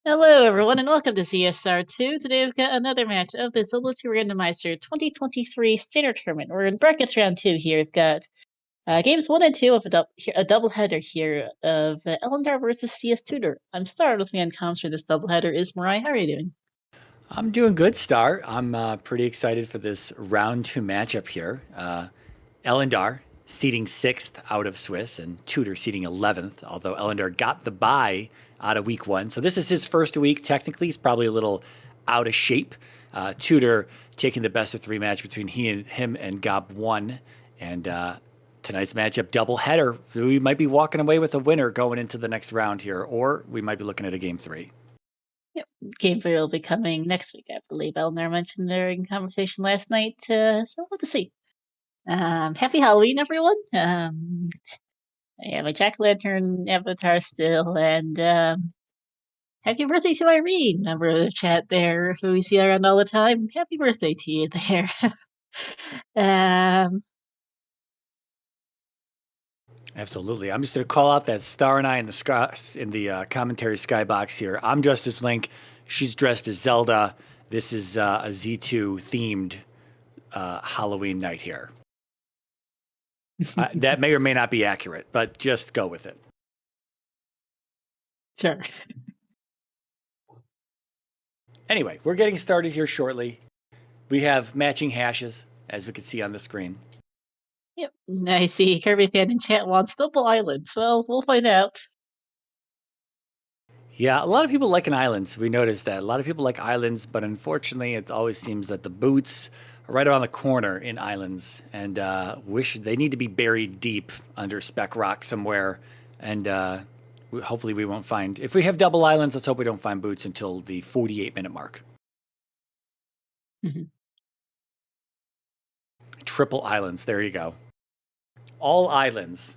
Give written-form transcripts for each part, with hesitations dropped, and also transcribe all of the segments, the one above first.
Hello, everyone, and welcome to CSR2. Today we've got another match of the Zelda 2 Randomizer 2023 Standard Tournament. We're in brackets round 2 here. We've got games 1 and 2 of a doubleheader here of Ellendar versus cstutor. I'm Star. With me on comms for this doubleheader is Mariah. How are you doing? I'm doing good, Star. I'm pretty excited for this round 2 matchup here. Ellendar seeding 6th out of Swiss and Tutor seeding 11th, although Ellendar got the bye out of week 1. So this is his first week. Technically, he's probably a little out of shape. Tutor taking the best of 3 match between him and Gob1. And tonight's matchup, double header. We might be walking away with a winner going into the next round here, or we might be looking at a game 3. Yep. Game 3 will be coming next week, I believe. Ellendar mentioned during conversation last night, so we'll have to see. Happy Halloween, everyone. I have a jack-o'-lantern avatar still, and happy birthday to Irene, member of the chat there, who we see around all the time. Happy birthday to you there. Absolutely. I'm just going to call out that Star and I in the commentary skybox here. I'm dressed as Link. She's dressed as Zelda. This is a Z2 themed Halloween night here. That may or may not be accurate, but just go with it. Sure. Anyway, we're getting started here shortly. We have matching hashes, as we can see on the screen. Yep. I see Kirby fan in chat wants double islands. Well, we'll find out. Yeah, a lot of people like islands. We noticed that. A lot of people like islands, but unfortunately, it always seems that the boots are right around the corner in islands, and wish they need to be buried deep under Spec Rock somewhere. And hopefully we won't find... If we have double islands, let's hope we don't find boots until the 48-minute mark. Mm-hmm. Triple islands. There you go. All islands.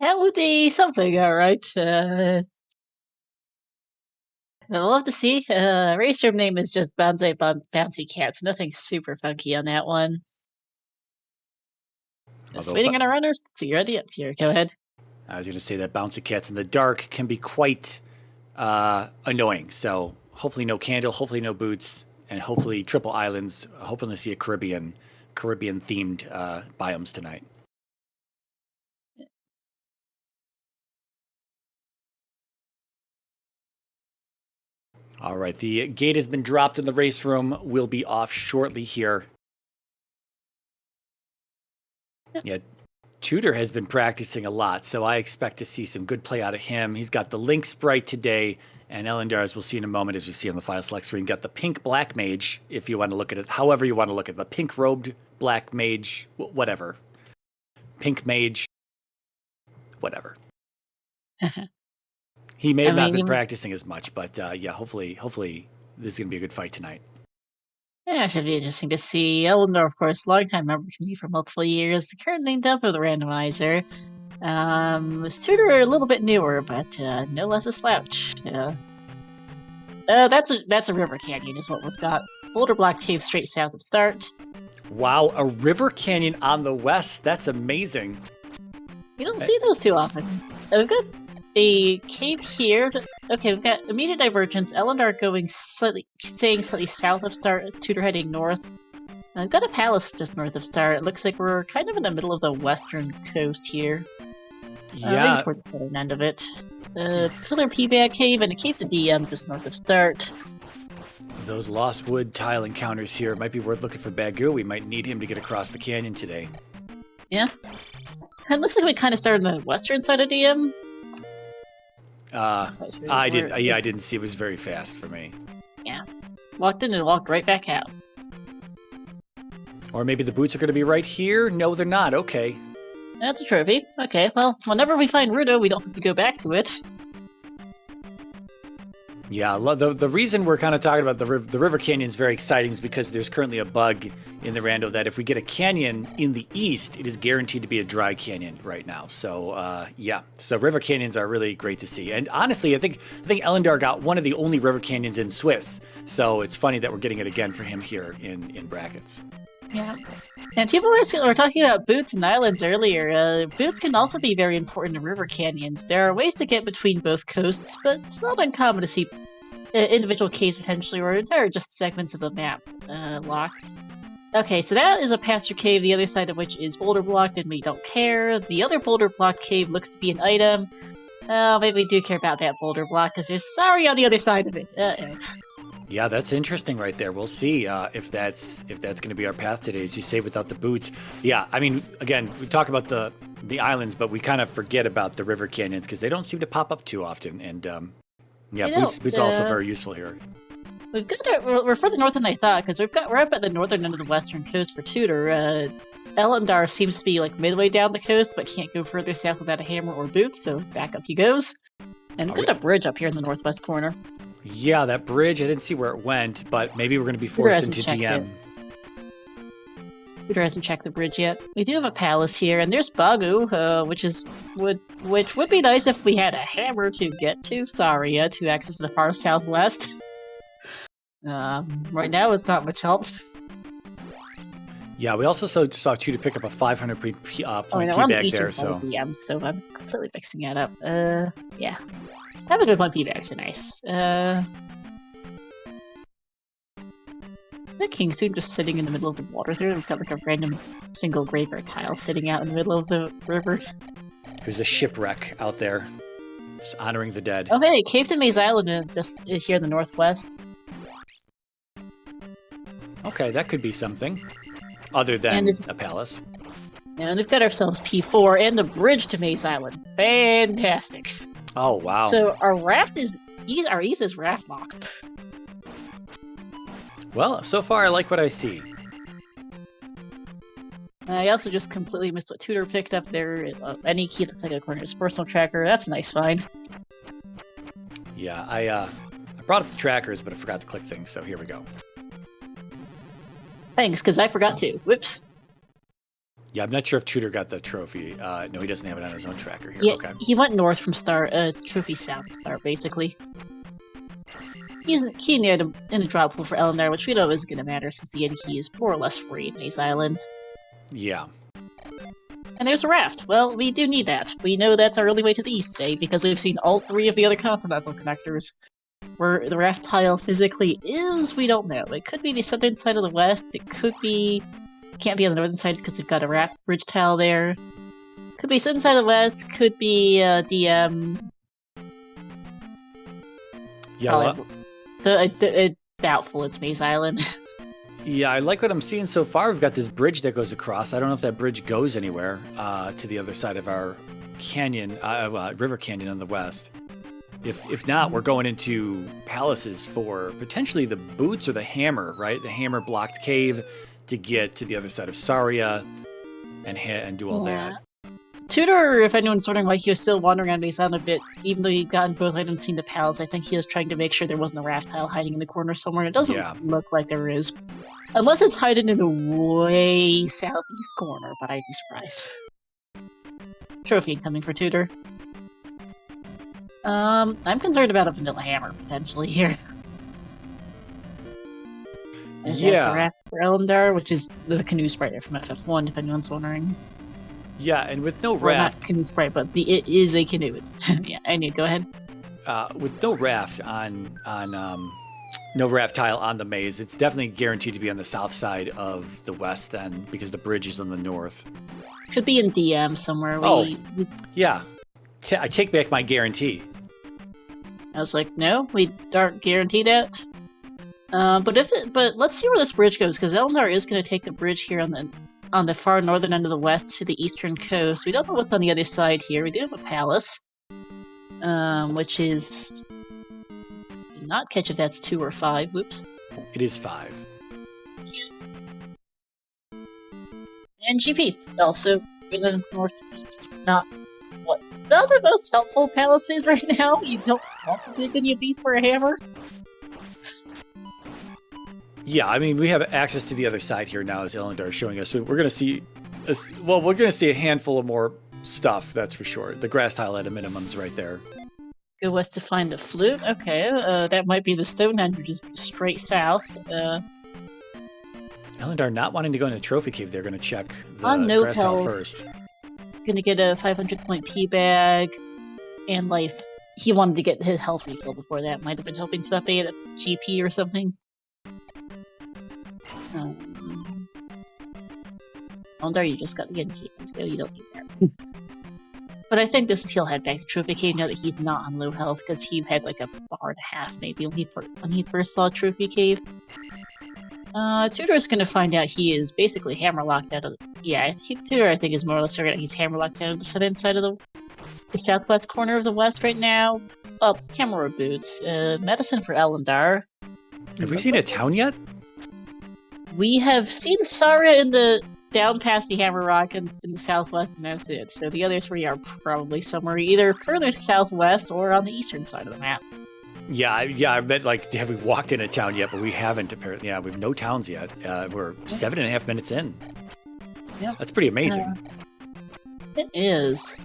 That would be something, all right. We'll have to see. Race room name is just Bouncy Cats. Nothing super funky on that one. Just waiting on our runners. So you're ready up here. Go ahead. I was going to say that Bouncy Cats in the dark can be quite annoying. So hopefully no candle, hopefully no boots, and hopefully triple islands. Hoping to see a Caribbean themed biomes tonight. All right, the gate has been dropped in the race room. We'll be off shortly here. Yeah, Tudor has been practicing a lot, so I expect to see some good play out of him. He's got the Link sprite today, and Ellendar, as we'll see in a moment, as we see on the file select screen, got the pink black mage, if you want to look at it, however you want to look at it, the pink robed black mage, whatever. Pink mage, whatever. He may have not been practicing as much, but yeah, hopefully this is going to be a good fight tonight. Yeah, it should be interesting to see. Ellendar, of course, longtime member of the community for multiple years, the current named up of the randomizer. His tutor a little bit newer, but no less a slouch. That's a river canyon is what we've got. Boulder Block Cave straight south of start. Wow, a river canyon on the west. That's amazing. You don't see those too often. We've got a cave here. Okay, we've got immediate divergence. Ellendar staying slightly south of start, Tutor heading north. I've got a palace just north of start. It looks like we're kind of in the middle of the western coast here. Yeah. Maybe towards the southern end of it. Pillar P-Bag Cave and a cave to DM just north of start. Those Lost Wood tile encounters here might be worth looking for Bagu. We might need him to get across the canyon today. Yeah. It looks like we kind of started on the western side of DM. I didn't see. It was very fast for me. Yeah. Walked in and walked right back out. Or maybe the boots are going to be right here? No, they're not. Okay. That's a trophy. Okay, well, whenever we find Rudo, we don't have to go back to it. Yeah, the reason we're kind of talking about the river canyon is very exciting is because there's currently a bug in the rando that if we get a canyon in the east, it is guaranteed to be a dry canyon right now. So yeah, so river canyons are really great to see. And honestly, I think Ellendar got one of the only river canyons in Swiss. So it's funny that we're getting it again for him here in brackets. Yeah. And people were talking about boots and islands earlier. Boots can also be very important in river canyons. There are ways to get between both coasts, but it's not uncommon to see individual caves potentially, or just segments of the map locked. Okay, so that is a pass-through cave, the other side of which is boulder blocked, and we don't care. The other boulder blocked cave looks to be an item. Maybe we do care about that boulder block, because there's sorry on the other side of it. Yeah, that's interesting right there. We'll see if that's going to be our path today, as you say, without the boots. Yeah, I mean, again, we talk about the islands, but we kind of forget about the river canyons because they don't seem to pop up too often. And yeah, boots also very useful here. We've got we're further north than I thought because we're up at the northern end of the western coast for Tutor. Ellendar seems to be like midway down the coast, but can't go further south without a hammer or boots, so back up he goes. And we've got a bridge up here in the northwest corner. Yeah, that bridge, I didn't see where it went, but maybe we're going to be forced into GM. Tutor hasn't checked the bridge yet. We do have a palace here, and there's Bagu, which would be nice if we had a hammer to get to Saria to access the far southwest. Right now, it's not much help. Yeah, we also saw Tutor pick up a 500 point key bag there, so I'm completely mixing that up. Yeah. Having good 1P bags are nice. The King soon just sitting in the middle of the water there. We've got like a random single graveyard tile sitting out in the middle of the river. There's a shipwreck out there, just honoring the dead. Oh hey, Cave to Maze Island just here in the northwest. Okay, that could be something other than a palace. And we've got ourselves P4 and the bridge to Maze Island. Fantastic. Oh, wow. So our ease is raft locked. Well, so far I like what I see. I also just completely missed what Tutor picked up there. Any key looks like a corner's personal tracker. That's a nice find. Yeah, I brought up the trackers, but I forgot to click things, so here we go. Thanks, because I forgot to. Whoops. Yeah, I'm not sure if Tutor got the trophy. No, he doesn't have it on his own tracker here. Yeah, okay. He went north from Star, trophy south of Star, basically. He's key near in the drop pool for Ellendar, which we know isn't going to matter since the Yeti key is more or less free in Maze Island. Yeah. And there's a raft. Well, we do need that. We know that's our only way to the east today, because we've seen all three of the other continental connectors. Where the raft tile physically is, we don't know. It could be the southern side of the west, it could be... Can't be on the northern side because we've got a raft bridge tile there. Could be southern side of the west, could be DM... Yeah, doubtful it's Maze Island. Yeah, I like what I'm seeing so far. We've got this bridge that goes across. I don't know if that bridge goes anywhere to the other side of our canyon, river canyon on the west. If not, we're going into palaces for potentially the boots or the hammer, right? The hammer blocked cave to get to the other side of Saria and do all that. Tutor, if anyone's wondering why he was still wandering around Maze Island a bit, even though he'd gotten both items seen the palace, I think he was trying to make sure there wasn't a raft tile hiding in the corner somewhere. It doesn't look like there is. Unless it's hiding in the way southeast corner, but I'd be surprised. Trophy incoming for Tutor. I'm concerned about a vanilla hammer, potentially, here. That's a raft for Ellendar, which is the canoe sprite from FF1, if anyone's wondering. Yeah, and with no raft... Not canoe sprite, but it is a canoe. It's yeah, I knew. Go ahead. With no raft no raft tile on the maze, it's definitely guaranteed to be on the south side of the west then, because the bridge is on the north. Could be in DM somewhere. Yeah. I take back my guarantee. I was like, no, we don't guarantee that. But let's see where this bridge goes, because Ellendar is going to take the bridge here on the far northern end of the west to the eastern coast. We don't know what's on the other side here. We do have a palace, which is... Did not catch if that's 2 or 5. Whoops. It is 5. And GP, also in the northeast. Not what the other most helpful palace is right now. You don't want to dig any of these for a hammer. Yeah, I mean, we have access to the other side here now, as Ellendar is showing us. So we're going to see, we're going to see a handful of more stuff, that's for sure. The grass tile at a minimum is right there. Go west to find the flute. Okay, that might be the Stonehenge, which is straight south. Ellendar not wanting to go in the trophy cave, they're going to check the On no grass tile health. first. Gonna get a 500 point P bag and life. He wanted to get his health refill before that. Might have been hoping to update a GP or something. Ellendar, you just got the gun key. So you don't need that. But I think this he'll head back to Trophy Cave now that he's not on low health, because he had like a bar and a half maybe when he first saw Trophy Cave. Tudor's gonna find out he is basically hammerlocked out of Tudor I think is more or less figured out he's hammerlocked out of the southern side of the southwest corner of the west right now. Oh, hammer boots. Medicine for Ellendar. Have we seen a town yet? We have seen Saria in the down past the Hammer Rock in the southwest, and that's it. So the other three are probably somewhere either further southwest or on the eastern side of the map. Yeah, I meant like, have we walked in a town yet? But we haven't, apparently. Yeah, we have no towns yet. We're 7.5 minutes in. Yeah. That's pretty amazing. It is.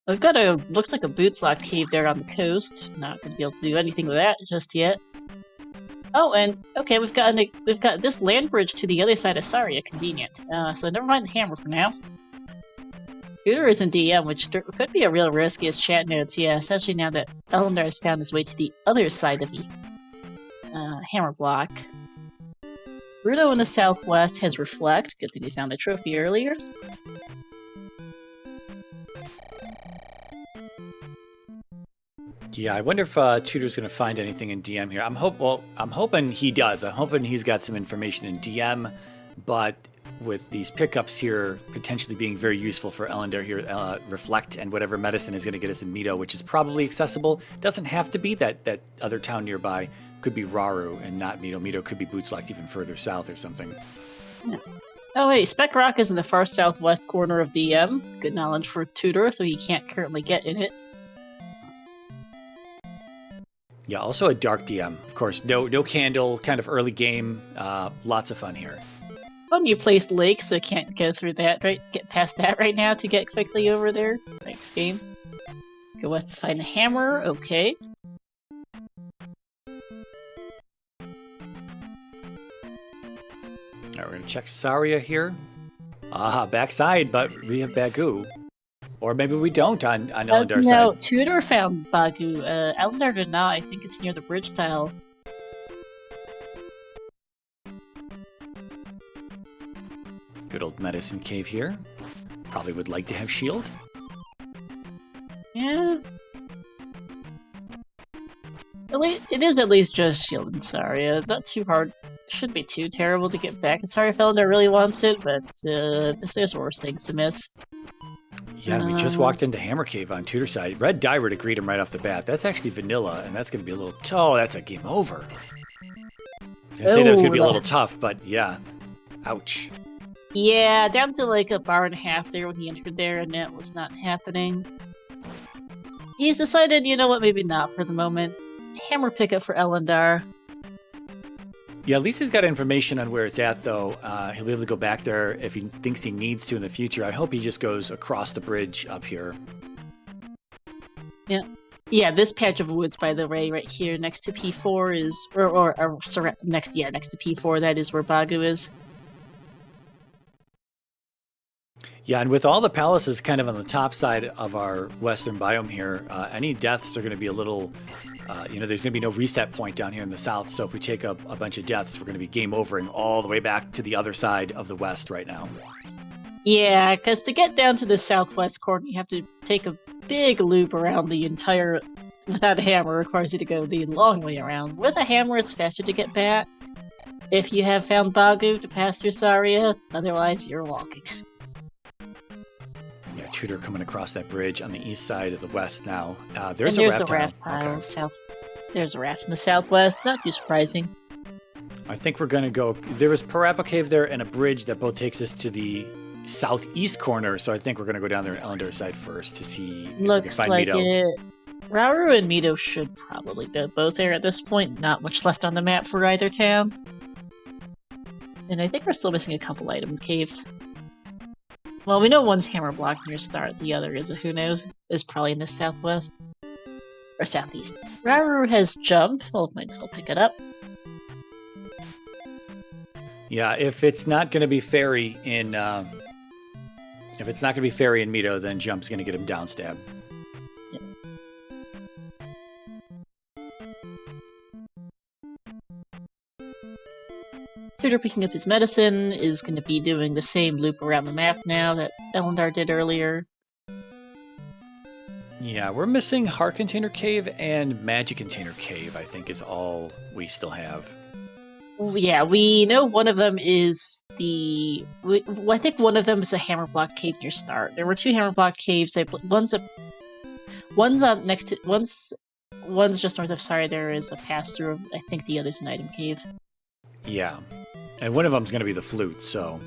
We've got looks like a boots locked cave there on the coast. Not gonna be able to do anything with that just yet. Oh, and okay, we've got this land bridge to the other side of Saria. Convenient. So never mind the hammer for now. Tudor is in DM, which could be a real risk, as chat notes. Yeah, especially now that Ellendar has found his way to the other side of the hammer block. Rudo in the southwest has Reflect. Good thing he found the trophy earlier. Yeah, I wonder if Tudor's going to find anything in DM here. I'm hoping he does. I'm hoping he's got some information in DM, but with these pickups here potentially being very useful for Ellendar here, Reflect and whatever medicine is going to get us in Mito, which is probably accessible. Doesn't have to be that other town nearby. Could be Raru and not Mito. Mito could be boots locked even further south or something. Yeah. Oh wait, Spec Rock is in the far southwest corner of DM. Good knowledge for Tudor, though he can't currently get in it. Yeah, also a dark DM. Of course, no candle, kind of early game. Lots of fun here. Fun you placed Lake, so can't go through that, right? Get past that right now to get quickly over there. Next game. Go west to find a hammer, okay. Alright, we're gonna check Saria here. Backside, but we have Bagu. Or maybe we don't on Ellendar's no, side. Tudor found Bagu. Ellendar did not. I think it's near the bridge tile. Good old medicine cave here. Probably would like to have shield. Yeah. It is at least just shield and Saria. Not too hard. Shouldn't be too terrible to get back. Sorry if Ellendar really wants it, but there's worse things to miss. Yeah, we just walked into Hammer Cave on Tudor's side. Red Dye were to greet him right off the bat. That's actually vanilla, and that's going to be a little... Oh, that's a game over. I was going to say that was going to be a little tough, but yeah. Ouch. Yeah, down to like a bar and a half there when he entered there, and that was not happening. He's decided, you know what, maybe not for the moment. Hammer pickup for Ellendar. Yeah, at least he's got information on where it's at, though. He'll be able to go back there if he thinks he needs to in the future. I hope he just goes across the bridge up here. Yeah. Yeah, this patch of woods, by the way, right here next to P4 is... next to P4, that is where Bagu is. Yeah, and with all the palaces kind of on the top side of our western biome here, any deaths are going to be a little... there's going to be no reset point down here in the south, so if we take up a bunch of deaths, we're going to be game overing all the way back to the other side of the west right now. Yeah, because to get down to the southwest corner, you have to take a big loop around the entire... Without a hammer, it requires you to go the long way around. With a hammer, it's faster to get back. If you have found Bagu to pass through Saria, otherwise you're walking. Yeah, Tudor coming across that bridge on the east side of the west now. There's a raft tile. Okay. South. There's a raft in the southwest. Not too surprising. I think we're going to go... There was Parappa Cave there and a bridge that both takes us to the southeast corner, so I think we're going to go down there on Ellendar's side first to see if Looks we can find like Mito. it. Rauru and Mito should probably be both there at this point. Not much left on the map for either town. And I think we're still missing a couple item caves. Well, we know one's hammer block near start, the other is who knows, is probably in the southwest. Or southeast. Rauru has jump. Well, might as well pick it up. Yeah, if it's not going to be Fairy in Mito, then Jump's going to get him down stab. Yeah. Tutor picking up his medicine is going to be doing the same loop around the map now that Ellendar did earlier. Yeah, we're missing Heart Container Cave and Magic Container Cave, I think is all we still have. Yeah, we know one of them is I think one of them is a hammer block cave near start. There were 2 hammer block caves. One's just north of Sorry. There is a pass through. I think the other's an item cave. Yeah, and one of them's going to be the flute. So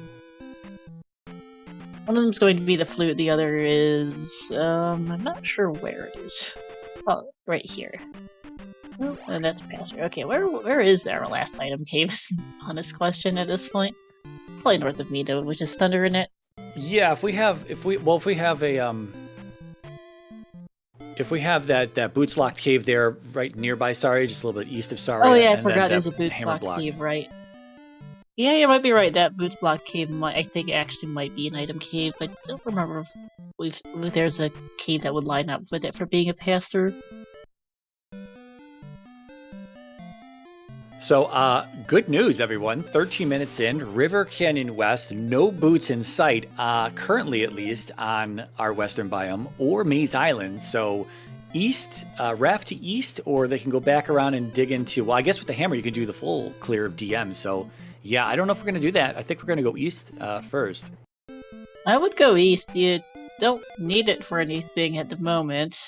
one of them's going to be the flute. The other is I'm not sure where it is. Oh, right here. Oh, and that's a pass through. Okay, where is our last item cave? Is an honest question at this point. Probably north of Mito, which is Thunder in it. Yeah, if we have that boots locked cave there right nearby Sorry, just a little bit east of Sorry. Oh yeah, I forgot there's a boots locked cave, right? Yeah, you might be right. That boots block cave I think actually might be an item cave. I don't remember if there's a cave that would line up with it for being a pass through. So, good news, everyone. 13 minutes in, River Canyon West, no boots in sight, currently at least, on our western biome, or Maze Island. So, east, raft to east, or they can go back around and dig into, well, I guess with the hammer you can do the full clear of DM. So, yeah, I don't know if we're going to do that. I think we're going to go east first. I would go east. You don't need it for anything at the moment.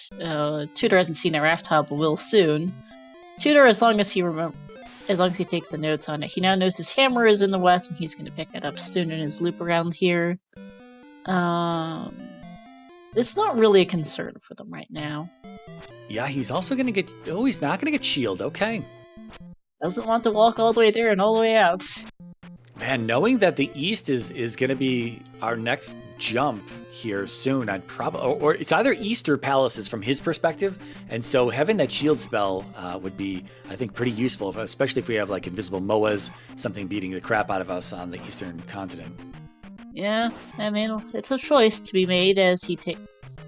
Tutor hasn't seen a raft tile, but will soon. Tutor, as long as he takes the notes on it. He now knows his hammer is in the west, and he's going to pick that up soon in his loop around here. It's not really a concern for them right now. Yeah, he's also going to get... Oh, he's not going to get shield. Okay. Doesn't want to walk all the way there and all the way out. Man, knowing that the east is going to be our next jump here soon, I'd probably... Or it's either east or palaces from his perspective. And so having that shield spell would be, I think, pretty useful, especially if we have, like, invisible Moas, something beating the crap out of us on the eastern continent. Yeah, I mean, it's a choice to be made as he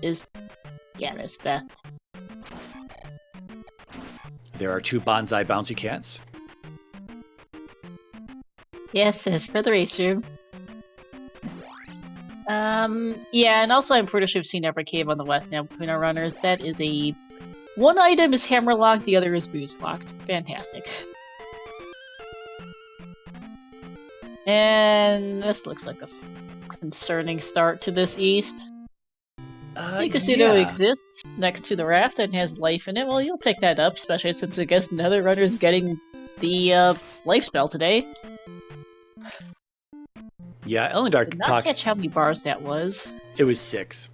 that's death. There are 2 bonsai bouncy cats. Yes, as for the race room. Yeah, and also I'm pretty sure we've seen every cave on the west now between our runners. That is one item is hammer locked, the other is boots locked. Fantastic. And this looks like a concerning start to this east. Cstutor exists next to the raft and has life in it. Well, you'll pick that up, especially since I guess another runner's getting the life spell today. Yeah, Ellendar did not catch how many bars that was. It was 6.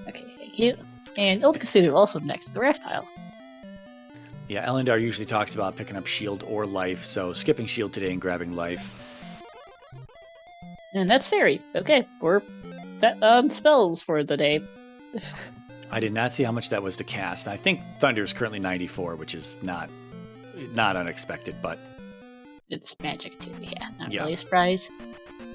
Okay, thank you. And Cstutor also next to the raft tile. Yeah, Ellendar usually talks about picking up shield or life, so skipping shield today and grabbing life. And that's Fairy. Okay, we're on spells for the day. I did not see how much that was to cast. I think Thunder is currently 94, which is not unexpected, but it's magic too. Yeah, not really a surprise.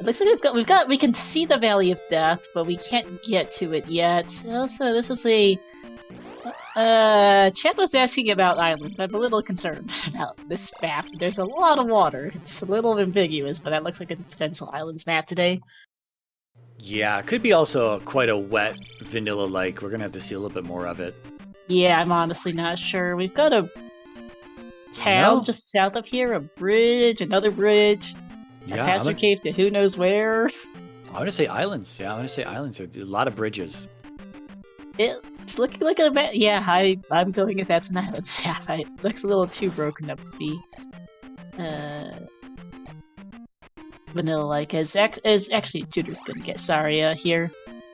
It looks like we can see the Valley of Death, but we can't get to it yet. Also, this is a chat was asking about islands. I'm a little concerned about this map. There's a lot of water. It's a little ambiguous, but that looks like a potential islands map today. Yeah, it could be also quite a wet vanilla lake. We're gonna have to see a little bit more of it. Yeah, I'm honestly not sure. We've got a town just south of here, a bridge, another bridge, a pass-through cave to who knows where. I want to say islands. Yeah, I want to say islands. A lot of bridges. It's looking like a map. Yeah, I'm going with that's an islands map. It looks a little too broken up to be vanilla-like. As actually Tutor's gonna get Saria here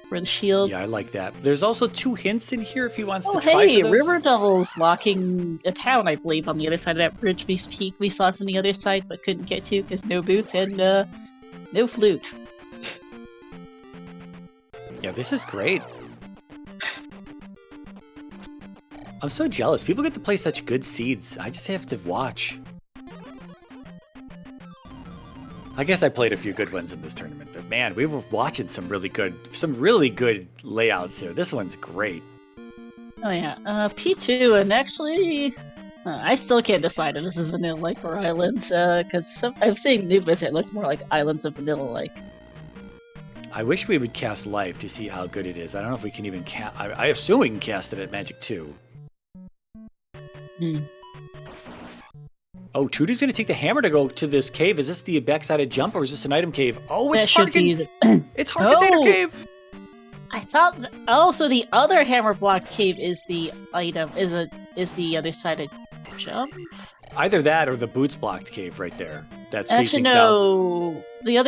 for the shield. Yeah, I like that. There's also 2 hints in here if he wants to try. Oh, hey, River Devil's locking a town, I believe, on the other side of that bridge we saw from the other side, but couldn't get to because no boots and no flute. Yeah, this is great. I'm so jealous. People get to play such good seeds. I just have to watch. I guess I played a few good ones in this tournament, but man, we were watching some really good layouts here. This one's great. Oh yeah, P2, and actually, I still can't decide if this is vanilla-like or islands, because I've seen new bits that look more like islands of vanilla-like. I wish we would cast life to see how good it is. I don't know if we can even cast. I assume we can cast it at Magic 2. Hmm. Oh, Tutor's going to take the hammer to go to this cave. Is this the backside jump or is this an item cave? Oh, That it's should be Harkin. It's Harkin Cave. I thought. Oh, so the other hammer block cave is the item. Is the other side of jump? Either that or the boots blocked cave right there. That's Actually, facing no. south. The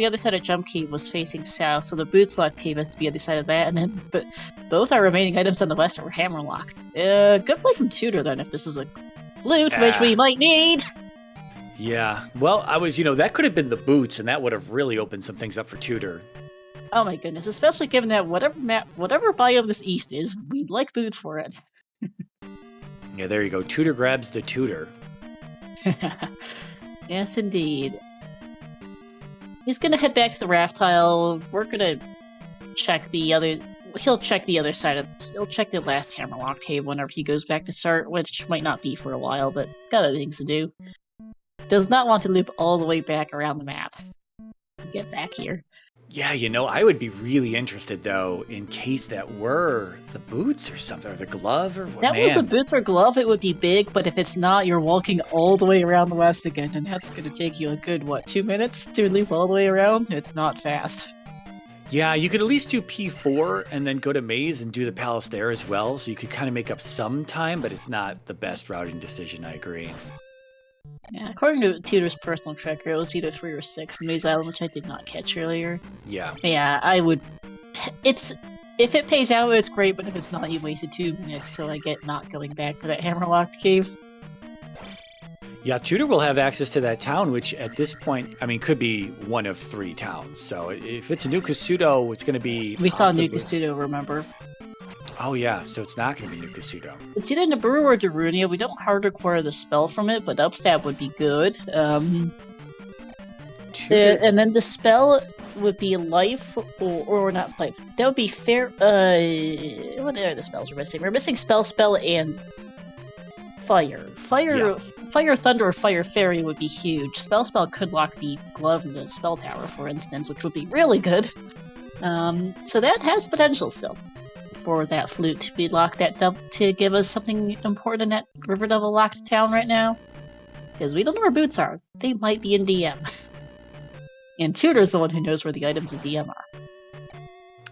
other side of jump cave was facing south, so the boots block cave has to be the other side of that, and then both our remaining items on the west are hammer locked. Good play from Tutor then, if this is a flute, which we might need. Yeah. Well, that could have been the boots, and that would have really opened some things up for Tutor. Oh my goodness, especially given that whatever biome this east is, we'd like boots for it. Yeah, there you go. Tutor grabs the Tutor. Yes, indeed. He's gonna head back to the raft tile. We're gonna check the other. He'll check the other side of. He'll check the last hammerlock cave whenever he goes back to start, which might not be for a while, but got other things to do. Does not want to loop all the way back around the map to get back here. Yeah, I would be really interested, though, in case that were the boots or something, or the glove, or If that was the boots or glove, it would be big, but if it's not, you're walking all the way around the west again, and that's going to take you a good, 2 minutes to loop all the way around? It's not fast. Yeah, you could at least do P4 and then go to Maze and do the palace there as well, so you could kind of make up some time, but it's not the best routing decision, I agree. Yeah, according to Tutor's personal tracker, it was either 3 or 6 in Maze Island, which I did not catch earlier. Yeah. But yeah, I would... If it pays out, it's great, but if it's not, you wasted 2 minutes till I get not going back to that hammerlocked cave. Yeah, Tutor will have access to that town, which at this point, could be one of 3 towns. So if it's a New Kasuto, it's going to be... We saw New Kasuto, remember? Oh yeah, so it's not going to be New Kasuto. It's either Nibiru or Darunia. We don't hard require the spell from it, but upstab would be good. And then the spell would be life, or not life. That would be fair. What are the spells we're missing? We're missing spell, and fire. Fire, thunder, or fire fairy would be huge. Spell could lock the glove in the spell tower, for instance, which would be really good. So that has potential still. For that flute to be locked to give us something important in that River Devil locked town right now. Because we don't know where boots are. They might be in DM. And Tutor's the one who knows where the items in DM are.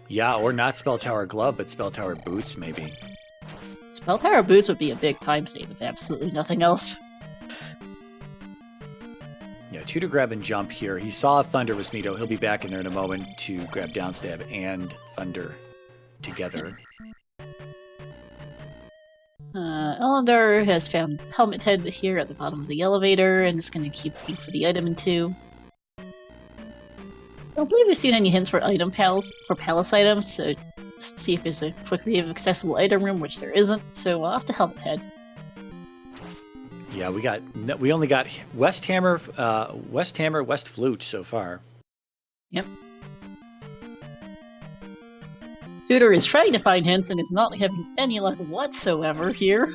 Yeah, or not Spell Tower Glove, but Spell Tower Boots, maybe. Spell Tower Boots would be a big time save if absolutely nothing else. Yeah, Tutor grab and jump here. He saw Thunder was Nito. He'll be back in there in a moment to grab Downstab and Thunder together. Ellendar has found Helmet Head here at the bottom of the elevator and is going to keep looking for the item in 2. I don't believe we've seen any hints for palace items, so just see if there's a quickly accessible item room, which there isn't, so we'll have to Helmet Head. Yeah, we only got West Hammer, West Flute so far. Yep. Tutor is trying to find hints and is not having any luck whatsoever here.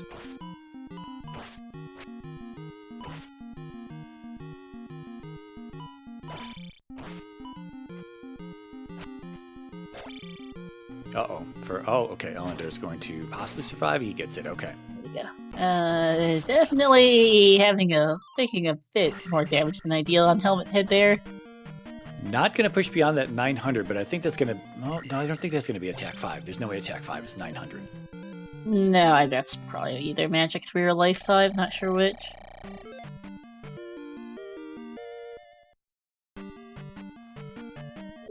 Uh-oh. Okay. Ellendar is going to possibly survive. He gets it. Okay. There we go. Definitely taking a bit more damage than ideal on Helmet Head there. Not going to push beyond that 900, but I think that's going to... No, I don't think that's going to be attack 5. There's no way attack 5 is 900. No, that's probably either Magic 3 or Life 5, not sure which.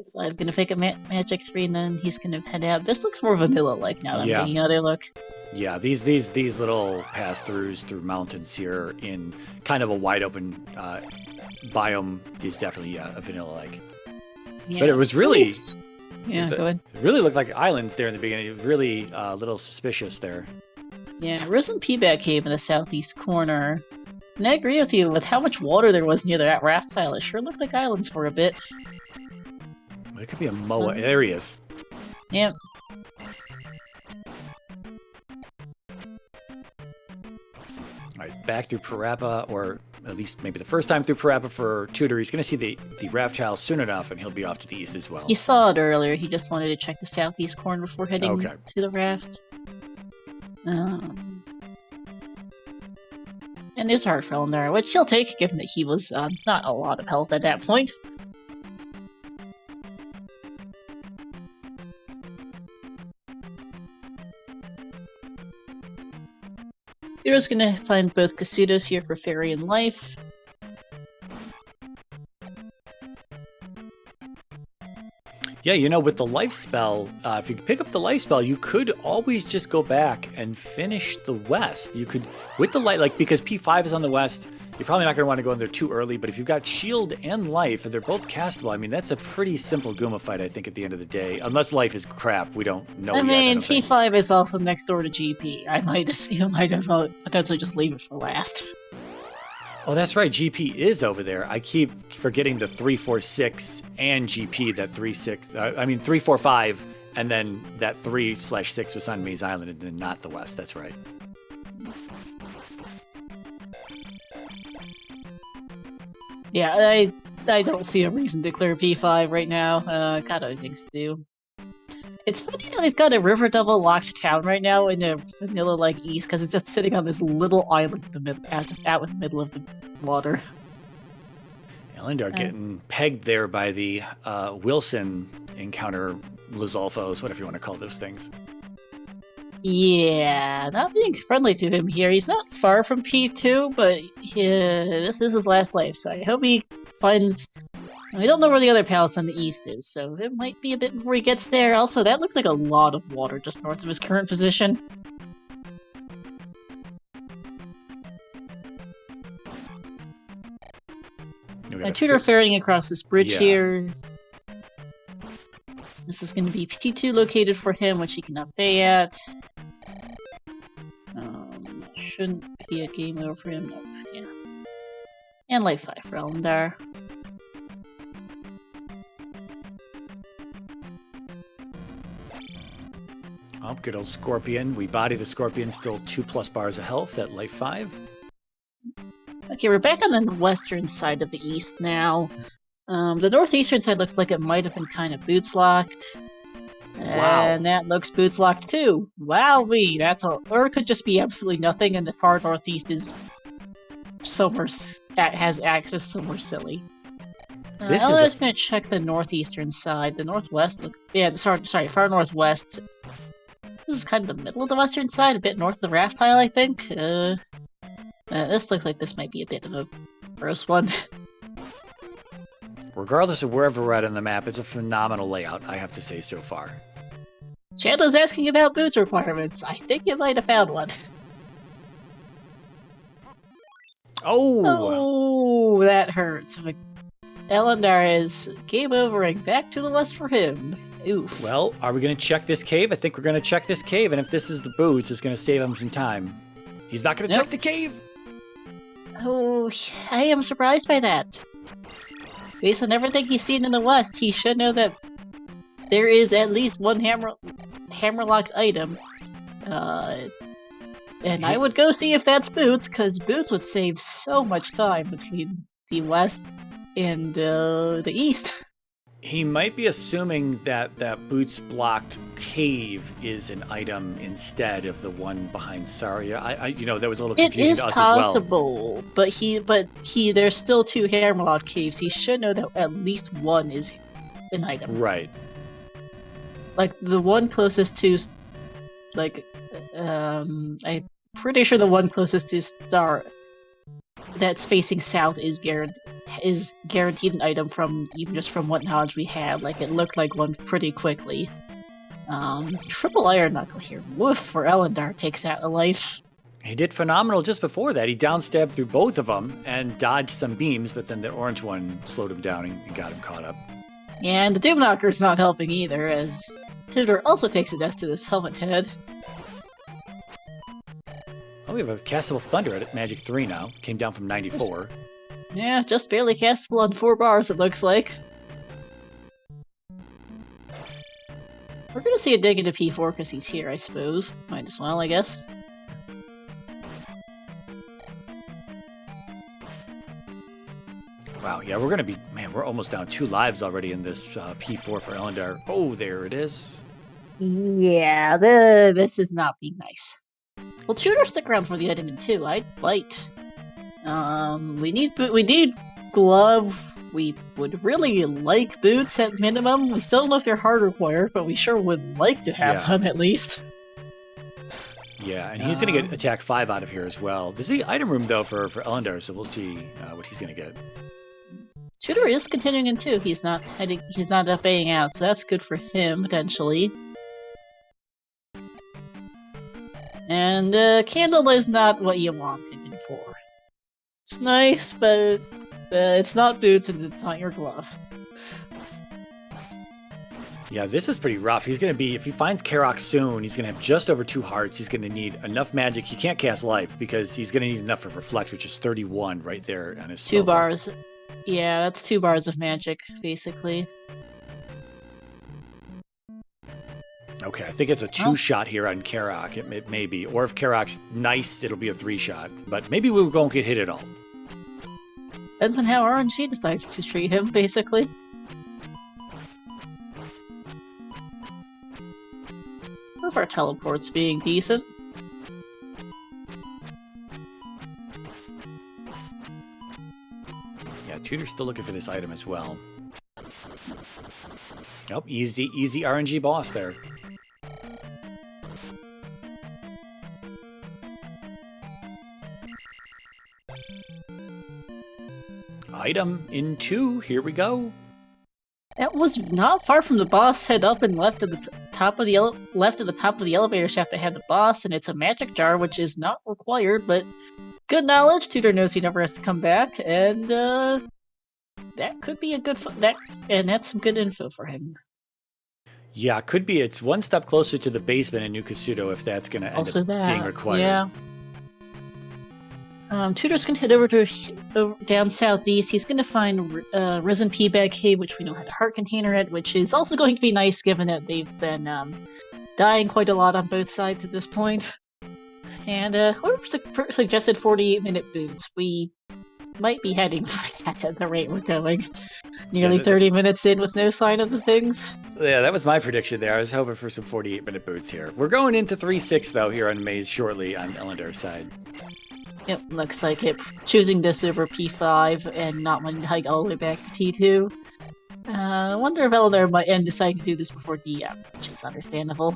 So I'm gonna pick a Magic 3 and then he's gonna head out. This looks more vanilla-like now than taking another look. Yeah, these little pass-throughs through mountains here in kind of a wide-open biome is definitely a vanilla-like. Yeah, but it was really... Yeah, go ahead. It really looked like islands there in the beginning. It was really a little suspicious there. Yeah, Risen Peaback Cave in the southeast corner. And I agree with you, with how much water there was near that raft tile, it sure looked like islands for a bit. It could be a moa. There he is. Yep. Alright, back through Parappa, or at least maybe the first time through Parappa for Tutor. He's going to see the raft tile soon enough, and he'll be off to the east as well. He saw it earlier, he just wanted to check the southeast corner before heading to the raft. And there's Heart for Ellendar, which he'll take, given that he was not a lot of health at that point. Zero's gonna find both Casutos here for Fairy and Life. Yeah, you know, with the life spell, if you pick up the life spell, you could always just go back and finish the west. You could, with the light, like, because P5 is on the west, you're probably not going to want to go in there too early, but if you've got shield and life, and they're both castable, I mean, that's a pretty simple Goomba fight, I think, at the end of the day. Unless life is crap, we don't know yet. I mean, P5 is also next door to GP. I might assume I might as well potentially just leave it for last. Oh, that's right. GP is over there. I keep forgetting the 3, 4, 6 and GP, that 3, 6. I mean, 3, 4, 5, and then that 3/6 was on Maze Island and then not the west. That's right. Yeah, I don't see a reason to clear P5 right now. Got other things to do. It's funny that we've got a River Devil locked town right now in a vanilla-like east, because it's just sitting on this little island in the middle, just out in the middle of the water. Ellendar getting pegged there by the Wilson encounter, Lizolfos, whatever you want to call those things. Yeah, not being friendly to him here. He's not far from P2, but this is his last life, so I hope he finds... We don't know where the other palace on the east is, so it might be a bit before he gets there. Also, that looks like a lot of water just north of his current position. Tutor ferrying across this bridge here. This is going to be P2 located for him, which he cannot pay at. Shouldn't be a game over for him. Nope. Yeah. And life 5 for Ellendar. Oh, good old Scorpion. We body the Scorpion, still 2+ bars of health at life 5. Okay, we're back on the western side of the east now. The northeastern side looked like it might have been kind of boots locked. Wow. And that looks boots locked too. Wowee, that's all. Or it could just be absolutely nothing, and the far northeast is somewhere that has access somewhere silly. Ellendar's gonna check the northeastern side. The northwest look. Yeah, sorry, far northwest. This is kind of the middle of the western side, a bit north of the raft tile, I think. This looks like this might be a bit of a gross one. Regardless of wherever we're at on the map, it's a phenomenal layout, I have to say so far. Chandler's asking about boots requirements. I think you might have found one. Oh, that hurts. Ellendar is game overing back to the west for him. Oof. Well, are we going to check this cave? I think we're going to check this cave, and if this is the boots, it's going to save him some time. He's not going to check the cave! Oh, I am surprised by that. Based on everything he's seen in the west, he should know that there is at least one hammerlocked item. And I would go see if that's Boots, because Boots would save so much time between the west and the east. He might be assuming that that Boots blocked cave is an item instead of the one behind Saria. That was a little confusing to us as well. It is possible, but there's still 2 hammerlock caves. He should know that at least one is an item. Right. Like the one closest to, I'm pretty sure the one closest to Star that's facing south is guaranteed an item from from what knowledge we had. Like it looked like one pretty quickly. Triple Iron Knuckle here. Woof for Ellendar takes out a life. He did phenomenal just before that. He downstabbed through both of them and dodged some beams, but then the orange one slowed him down and got him caught up. And the Doom Knocker's not helping either, as Tutor also takes a death to this helmet head. Oh, we have a castable Thunder at Magic 3 now. Came down from 94. Yeah, just barely castable on 4 bars, it looks like. We're gonna see a dig into P4 because he's here, I suppose. Might as well, I guess. Wow, yeah, we're gonna be... Man, we're almost down 2 lives already in this P4 for Ellendar. Oh, there it is. Yeah, this is not being nice. Well, Tutor stick around for the item in 2. I'd bite. We need glove. We would really like boots at minimum. We still don't know if they're hard required, but we sure would like to have them at least. Yeah, and he's gonna get attack 5 out of here as well. There's the item room though for Ellendar, so we'll see what he's gonna get. Tutor is continuing in 2. He's not baying out, so that's good for him potentially. And Candle is not what you wanted in 4. It's nice, but it's not boots and it's not your glove. Yeah, this is pretty rough. He's going to be, if he finds Karok soon, he's going to have just over 2 hearts. He's going to need enough magic. He can't cast life because he's going to need enough for Reflect, which is 31 right there on his 2 bars. Yeah, that's 2 bars of magic, basically. Okay, I think it's a 2-shot here on Karok. It may be. Or if Karok's nice, it'll be a 3-shot. But maybe we won't get hit at all. Depends on how RNG decides to treat him, basically. So far, teleport's being decent. Yeah, Tutor's still looking for this item as well. Nope, easy RNG boss there. Item in 2, here we go. That was not far from the boss. Head up and left at the top of the elevator shaft. They had the boss, and it's a magic jar, which is not required, but good knowledge. Tutor knows he never has to come back, and that could be a good and that's some good info for him. Yeah, could be. It's one step closer to the basement in New Casuto if that's going to end up being required. Yeah. Tutor's gonna head over to down southeast. He's gonna find Risen Peabag Cave, which we know had a heart container at, which is also going to be nice given that they've been dying quite a lot on both sides at this point. And whoever suggested 48-minute boots, we might be heading for that at the rate we're going. Nearly 30 minutes in with no sign of the things. Yeah, that was my prediction there. I was hoping for some 48-minute boots here. We're going into 3-6 though here on Maze shortly on Ellendar's side. Yep, looks like it. Choosing this over P5 and not wanting to hike all the way back to P2. I wonder if Ellendar might decide to do this before DM, which is understandable.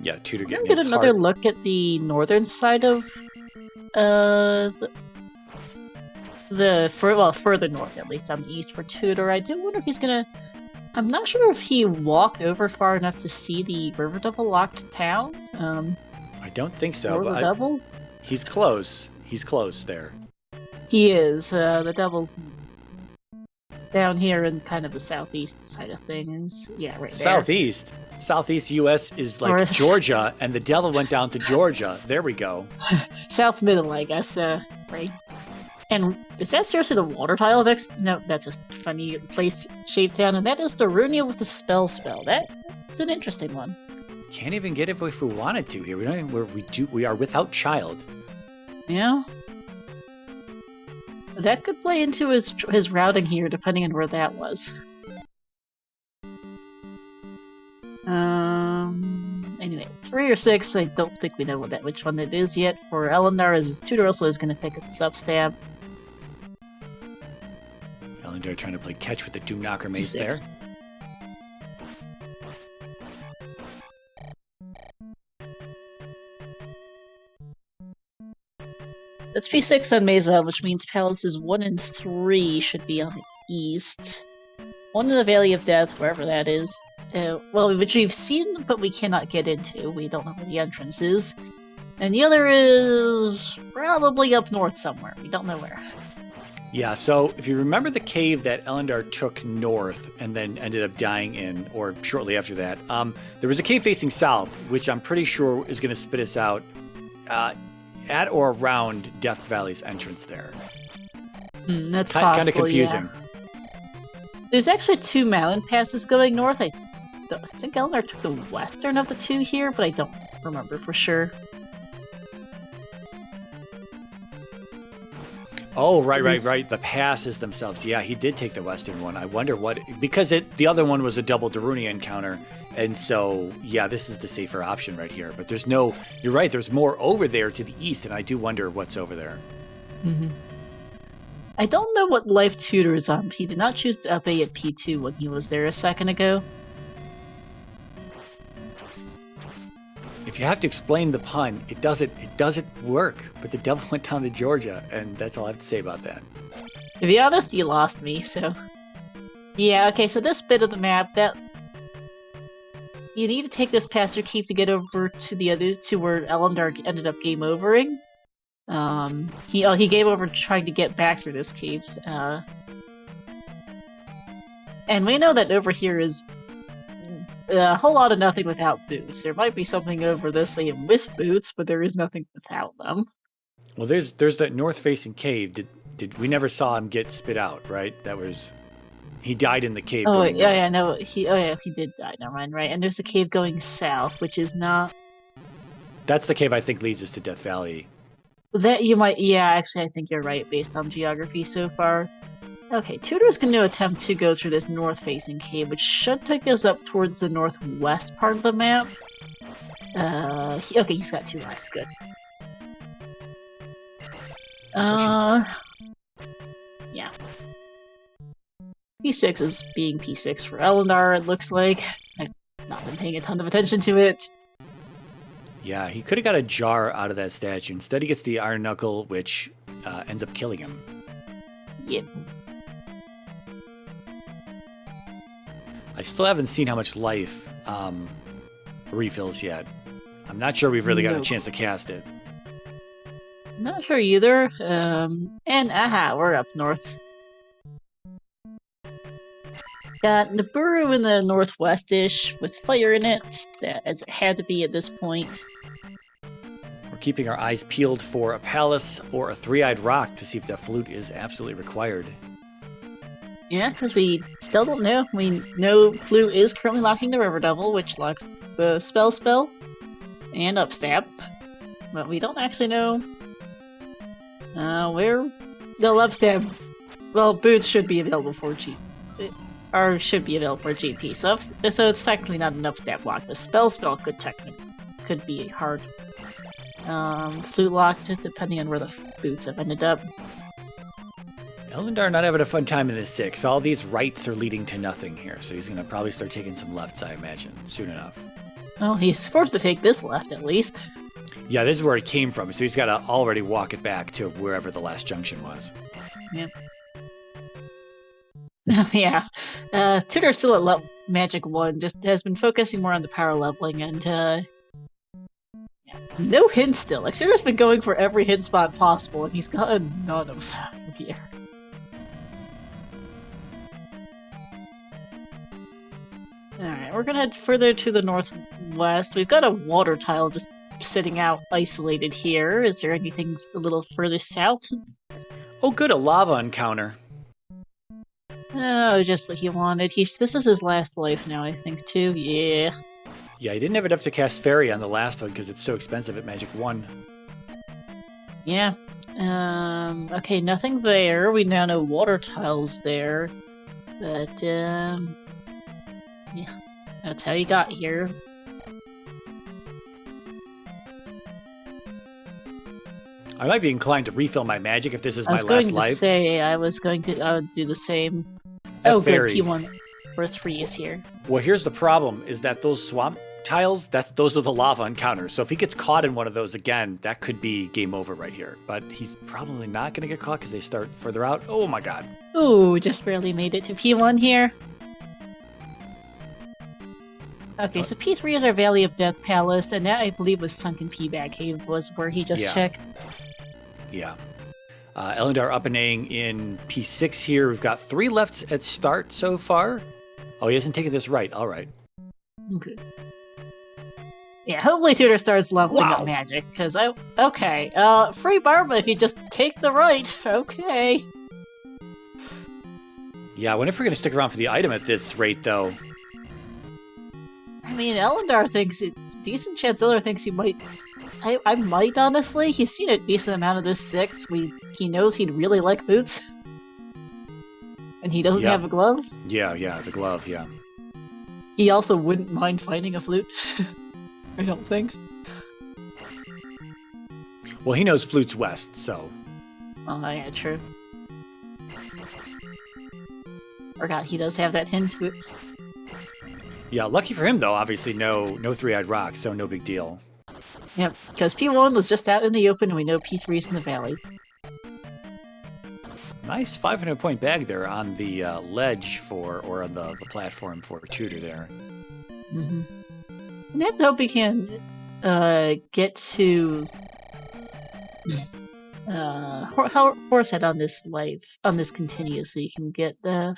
Yeah, Tutor getting his another look at the northern side of further north at least on the east for Tutor. I do wonder if he's gonna. I'm not sure if he walked over far enough to see the River Devil locked town. I don't think so. Or the Devil? He's close. He's close there. He is. The Devil's down here in kind of the southeast side of things. Yeah, right there. Southeast? Southeast U.S. is like Georgia, and the Devil went down to Georgia. There we go. South middle, I guess. Right. And is that seriously the water tile next? No, that's just funny place shaped down, and that is Darunia with the spell. That's an interesting one. Can't even get it if we wanted to here. We are without child. Yeah. That could play into his routing here, depending on where that was. Anyway, 3 or 6. I don't think we know which one it is yet. For Ellendar, as his tutor also is going to pick up the sub-stab. Ellendar trying to play catch with the Doom Knocker mace there. That's P6 on Mesa, which means Palaces 1 and 3 should be on the east. One in the Valley of Death, wherever that is. Which we've seen, but we cannot get into. We don't know where the entrance is. And the other is probably up north somewhere. We don't know where. Yeah, so if you remember the cave that Ellendar took north and then ended up dying in, or shortly after that, there was a cave facing south, which I'm pretty sure is going to spit us out at or around Death Valley's entrance there. That's possible, kind of confusing. Yeah. There's actually 2 mountain passes going north. I think Ellendar took the western of the 2 here, but I don't remember for sure. Oh, right. The passes themselves. Yeah, he did take the western one. I wonder what... Because the other one was a double Darunia encounter, and so, yeah, this is the safer option right here. But there's no... You're right, there's more over there to the east, and I do wonder what's over there. Mm-hmm. I don't know what life tutor is on. He did not choose to up A at P2 when he was there a second ago. If you have to explain the pun, it doesn't work. But the devil went down to Georgia, and that's all I have to say about that. To be honest, you lost me, so... Yeah, okay, so this bit of the map, that... You need to take this past your keep to get over to the others, to where Ellendar ended up game overing. He game over trying to get back through this cave. And we know that over here is a whole lot of nothing without boots. There might be something over this way with boots, but there is nothing without them. Well, there's that north-facing cave. Did we never saw him get spit out, right? That was... He died in the cave. Oh, yeah, no, he did die, never mind, right. And there's a cave going south, which is not... That's the cave I think leads us to Death Valley. That you might... Yeah, actually, I think you're right, based on geography so far. Okay, Tutor's going to attempt to go through this north-facing cave, which should take us up towards the northwest part of the map. Okay, he's got 2 lives, good. Yeah. P6 is being P6 for Ellendar, it looks like. I've not been paying a ton of attention to it. Yeah, he could have got a jar out of that statue. Instead, he gets the Iron Knuckle, which ends up killing him. Yep. I still haven't seen how much life refills yet. I'm not sure we've really got a chance to cast it. Not sure either. And aha, we're up north. Got Naburu in the northwest-ish with fire in it, as it had to be at this point. We're keeping our eyes peeled for a palace or a 3-eyed rock to see if that flute is absolutely required. Yeah, because we still don't know. We know Flute is currently locking the River Devil, which locks the spell, and Upstab. But we don't actually know where the Upstab... Well, Boots should be available for GP. Or should be available for GP, so it's technically not an Upstab lock. The spell could be hard. Flute locked, depending on where the Boots have ended up. Ellendar not having a fun time in this 6. All these rights are leading to nothing here, so he's going to probably start taking some lefts, I imagine, soon enough. Well, he's forced to take this left, at least. Yeah, this is where it came from, so he's got to already walk it back to wherever the last junction was. Yep. Yeah. Tutor's still at Magic 1, just has been focusing more on the power leveling, and, yeah. No hints still. Like, Tutor's been going for every hint spot possible, and he's gotten none of them here. Alright, we're gonna head further to the northwest. We've got a water tile just sitting out isolated here. Is there anything a little further south? Oh good, a lava encounter. Oh, just what he wanted. This is his last life now, I think, too. Yeah. Yeah, he didn't have enough to cast Fairy on the last one because it's so expensive at Magic 1. Yeah. Okay, nothing there. We now know water tiles there. But, yeah. That's how you got here. I might be inclined to refill my magic if this is my last life. I was going to say, I would do the same. Oh, good, P1 or 3 is here. Well, here's the problem, is that those swamp tiles, those are the lava encounters. So if he gets caught in one of those again, that could be game over right here. But he's probably not going to get caught because they start further out. Oh my god. Ooh, just barely made it to P1 here. Okay, so P3 is our Valley of Death Palace, and that I believe was Sunken P-Bag Cave was where he just checked. Yeah. Ellendar up and A-ing in P6 here. We've got 3 left at start so far. Oh, he hasn't taken this right. All right. Okay. Yeah, hopefully Tutor starts leveling up magic, because okay, free Barba if you just take the right, okay. Yeah, I wonder if we're going to stick around for the item at this rate, though. I mean, Ellendar thinks decent chance Ellendar thinks he might. I might, honestly. He's seen a decent amount of this 6. He knows he'd really like boots. And he doesn't have a glove. Yeah, the glove, yeah. He also wouldn't mind finding a flute. I don't think. Well, he knows flute's west, so. Oh, yeah, true. Forgot he does have that hint. Whoops. Yeah, lucky for him, though, obviously no 3-eyed rocks, so no big deal. Yep, because P1 was just out in the open, and we know P3 is in the valley. Nice 500-point bag there on the ledge or on the platform for Tutor there. Mm-hmm. And I have to hope we can get to Horsehead on this continue, so you can get the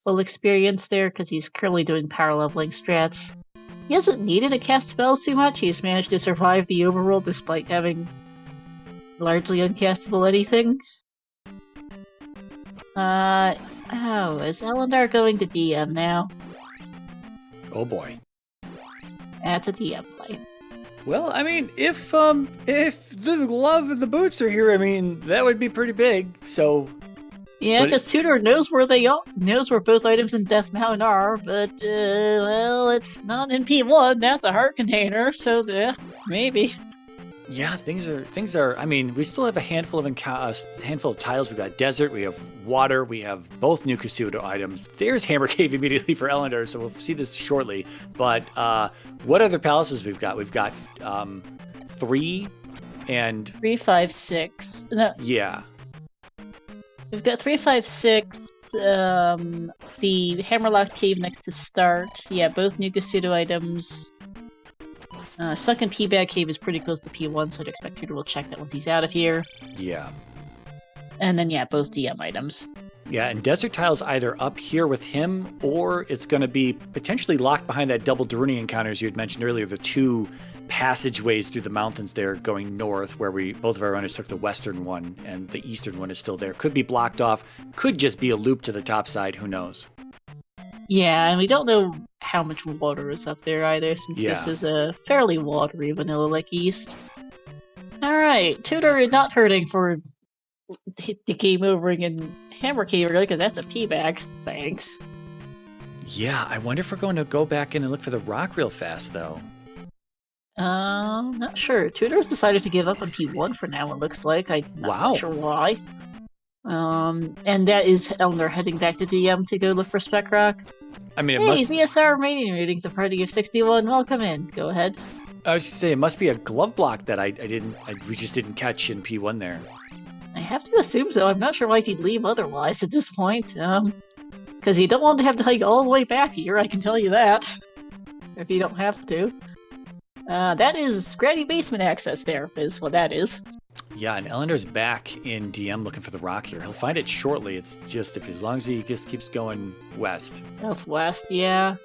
full experience there, because he's currently doing power leveling strats. He hasn't needed to cast spells too much. He's managed to survive the overworld despite having largely uncastable anything. Is Ellendar going to DM now? Oh boy. That's a DM play. Well, I mean, if the glove and the boots are here, I mean, that would be pretty big, so... Yeah, because Tutor knows where knows where both items in Death Mountain are, but, well, it's not in P1, that's a heart container, so, maybe. Yeah, things are, I mean, we still have a handful of tiles. We've got desert, we have water, we have both new cstutor items. There's Hammer Cave immediately for Ellendar, so we'll see this shortly. But what other palaces we've got? We've got 3 and... 3, 5, 6. No. Yeah. We've got 3, 5, 6, the Hammerlocked Cave next to start. Yeah, both new cstutor items. Sunken P-Bag Cave is pretty close to P1, so I'd expect Tutor will check that once he's out of here. Yeah. And then, yeah, both DM items. Yeah, and Desert Tile's either up here with him, or it's going to be potentially locked behind that double Daruni encounters you had mentioned earlier, the 2 passageways through the mountains there going north, where both of our runners took the western one, and the eastern one is still there. Could be blocked off, could just be a loop to the top side, who knows? Yeah, and we don't know how much water is up there either, since this is a fairly watery vanilla-like east. Alright, Tutor not hurting for the game overing in Hammer Cave, really, because that's a P-Bag. Thanks. Yeah, I wonder if we're going to go back in and look for the rock real fast, though. Not sure. Tutor's decided to give up on P1 for now, it looks like. I'm not sure why. And that is Ellendar heading back to DM to go look for Spec Rock. I mean, hey, ZSR mating meeting the party of 61. Welcome in. Go ahead. I was just saying, it must be a glove block that we just didn't catch in P1 there. I have to assume so. I'm not sure why he'd leave otherwise at this point. Because you don't want to have to hike all the way back here, I can tell you that. If you don't have to. That is Granny Basement access there, is what that is. Yeah, and Ellendar's back in DM looking for the rock here. He'll find it shortly. It's just as long as he just keeps going west. Southwest, yeah.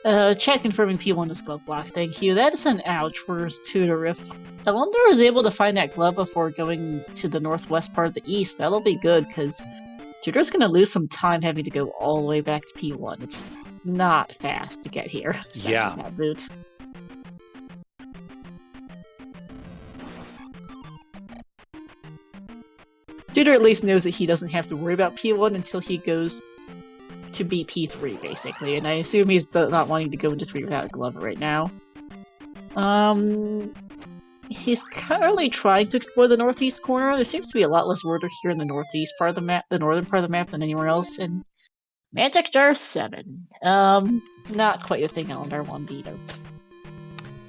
Chat confirming P1 is glove block, thank you. That is an ouch for his Tutor. If Ellendar is able to find that glove before going to the northwest part of the east, that'll be good, because Tutor's going to lose some time having to go all the way back to P1. It's not fast to get here, especially without boots. Tutor at least knows that he doesn't have to worry about P1 until he goes to beat P3, basically, and I assume he's not wanting to go into 3 without a glove right now. He's currently trying to explore the northeast corner. There seems to be a lot less water here in the northeast part of the map, the northern part of the map, than anywhere else, and Magic Jar 7. Not quite a thing Ellendar wanted either.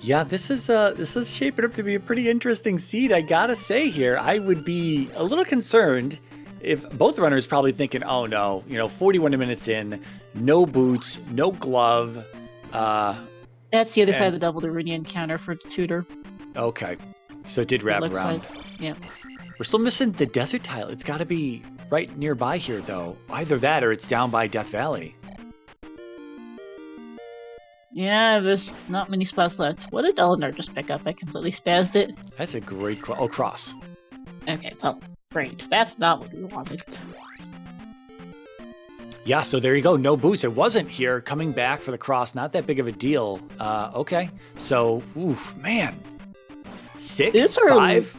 Yeah, this is shaping up to be a pretty interesting seed, I gotta say here. I would be a little concerned if both runners probably thinking, oh no, 41 minutes in, no boots, no glove. That's the other side of the double Daruni encounter for Tutor. Okay, so it did wrap around. Yeah. We're still missing the desert tile. It's got to be right nearby here, though. Either that or it's down by Death Valley. Yeah, there's not many spots left. What did Ellendar just pick up? I completely spazzed it. That's a great question. Oh, cross. Okay, well, great. That's not what we wanted. Yeah, so there you go. No boots. It wasn't here. Coming back for the cross. Not that big of a deal. Okay. So, oof, man. 6, 5?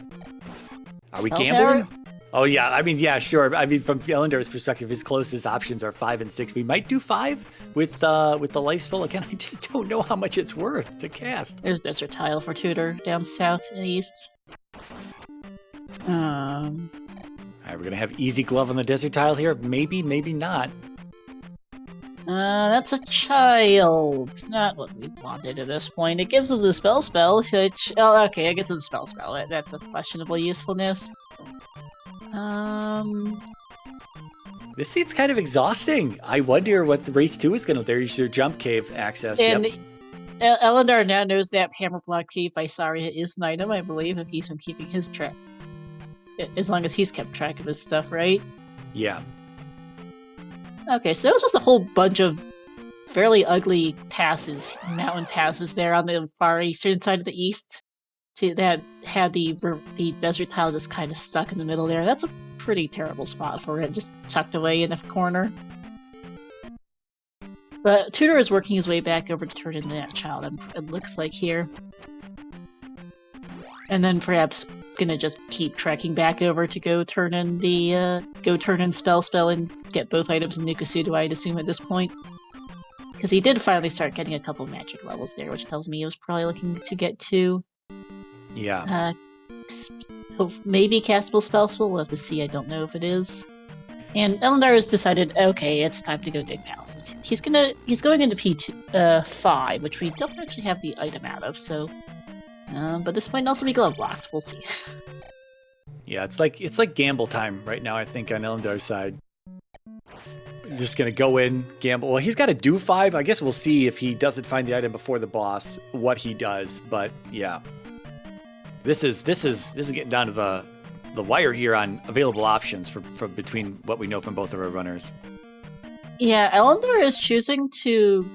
Are we gambling? Oh, yeah. I mean, yeah, sure. I mean, from Ellendar's perspective, his closest options are 5 and 6. We might do 5 with the life spell. Again, I just don't know how much it's worth to cast. There's desert tile for Tutor down south and east. All right, we're going to have easy glove on the desert tile here. Maybe, maybe not. That's a child. Not what we wanted at this point. It gives us the spell, which... Oh, okay, it gets us the spell. That's a questionable usefulness. This seat's kind of exhausting. I wonder what the race 2 is going to... There's your jump cave access. And yep. Ellendar now knows that Hammer Block Cave by Saria is an item, I believe, if he's been keeping his track. As long as he's kept track of his stuff, right? Yeah. Okay, so it was just a whole bunch of fairly ugly passes, mountain passes there on the far eastern side of the east that had the desert tile just kind of stuck in the middle there. That's a pretty terrible spot for it, just tucked away in the corner. But Tutor is working his way back over to turn in that child, it looks like here. And then perhaps gonna just keep trekking back over to go turn in spell and get both items in Nukusudo, I'd assume at this point. Because he did finally start getting a couple magic levels there, which tells me he was probably looking to get to... Yeah. Maybe castable spell. We'll have to see, I don't know if it is. And Ellendar has decided, okay, it's time to go dig palaces. He's going into P2, 5, which we don't actually have the item out of, so... but this might also be glove locked. We'll see. Yeah, it's like gamble time right now, I think, on Ellendar's side. Just gonna go in, gamble. Well, he's got to do 5. I guess we'll see if he doesn't find the item before the boss, what he does. But yeah, this is getting down to the wire here on available options for between what we know from both of our runners. Yeah, Ellendar is choosing to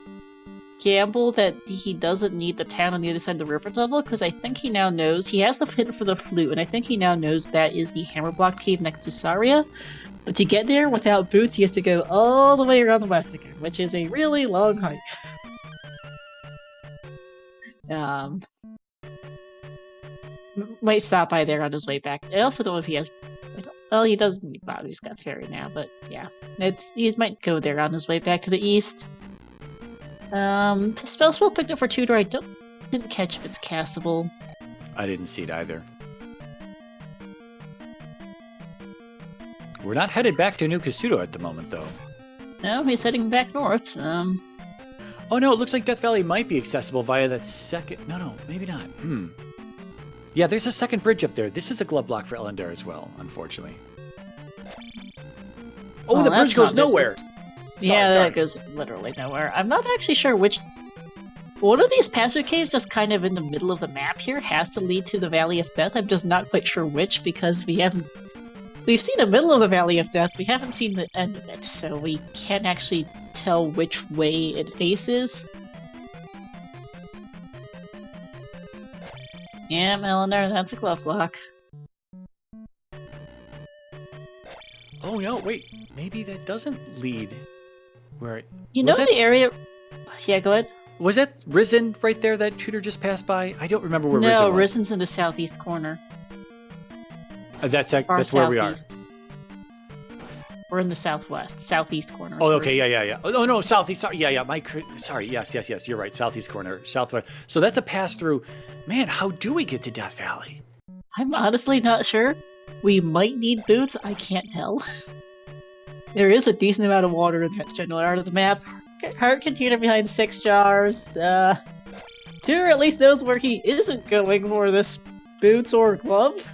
gamble that he doesn't need the town on the other side of the river level, because I think he now knows he has the hint for the flute, and I think he now knows that is the hammer block cave next to Saria. But to get there without boots, he has to go all the way around the west again, which is a really long hike. Might stop by there on his way back. I also don't know if he has... Well, he doesn't need Badu, he's got ferry now, but yeah. He might go there on his way back to the east. Spell picked up for Tutor. I didn't catch if it's castable. I didn't see it either. We're not headed back to Nukusudo at the moment, though. No, he's heading back north. Oh no, it looks like Death Valley might be accessible via that second... No, maybe not. Yeah, there's a second bridge up there. This is a glove block for Ellendar as well, unfortunately. Oh, the bridge goes nowhere! That goes literally nowhere. I'm not actually sure which... One of these passage caves just kind of in the middle of the map here has to lead to the Valley of Death. I'm just not quite sure which, because we've seen the middle of the Valley of Death, we haven't seen the end of it, so we can't actually tell which way it faces. Yeah, Ellendar, that's a glove lock. Oh no, wait. Maybe that doesn't lead where... You know the area... Yeah, go ahead. Was that Risen right there that Tutor just passed by? I don't remember where Risen was. No, Risen's in the southeast corner. That's where we are. We're in the southeast corner. Oh, okay, yeah. Oh no, southeast. Sorry, yeah. Sorry, yes. You're right. Southeast corner, southwest. So that's a pass through. Man, how do we get to Death Valley? I'm honestly not sure. We might need boots. I can't tell. There is a decent amount of water in that general art of the map. Heart container behind 6 jars. Tutor at least knows where he isn't going for this boots or glove.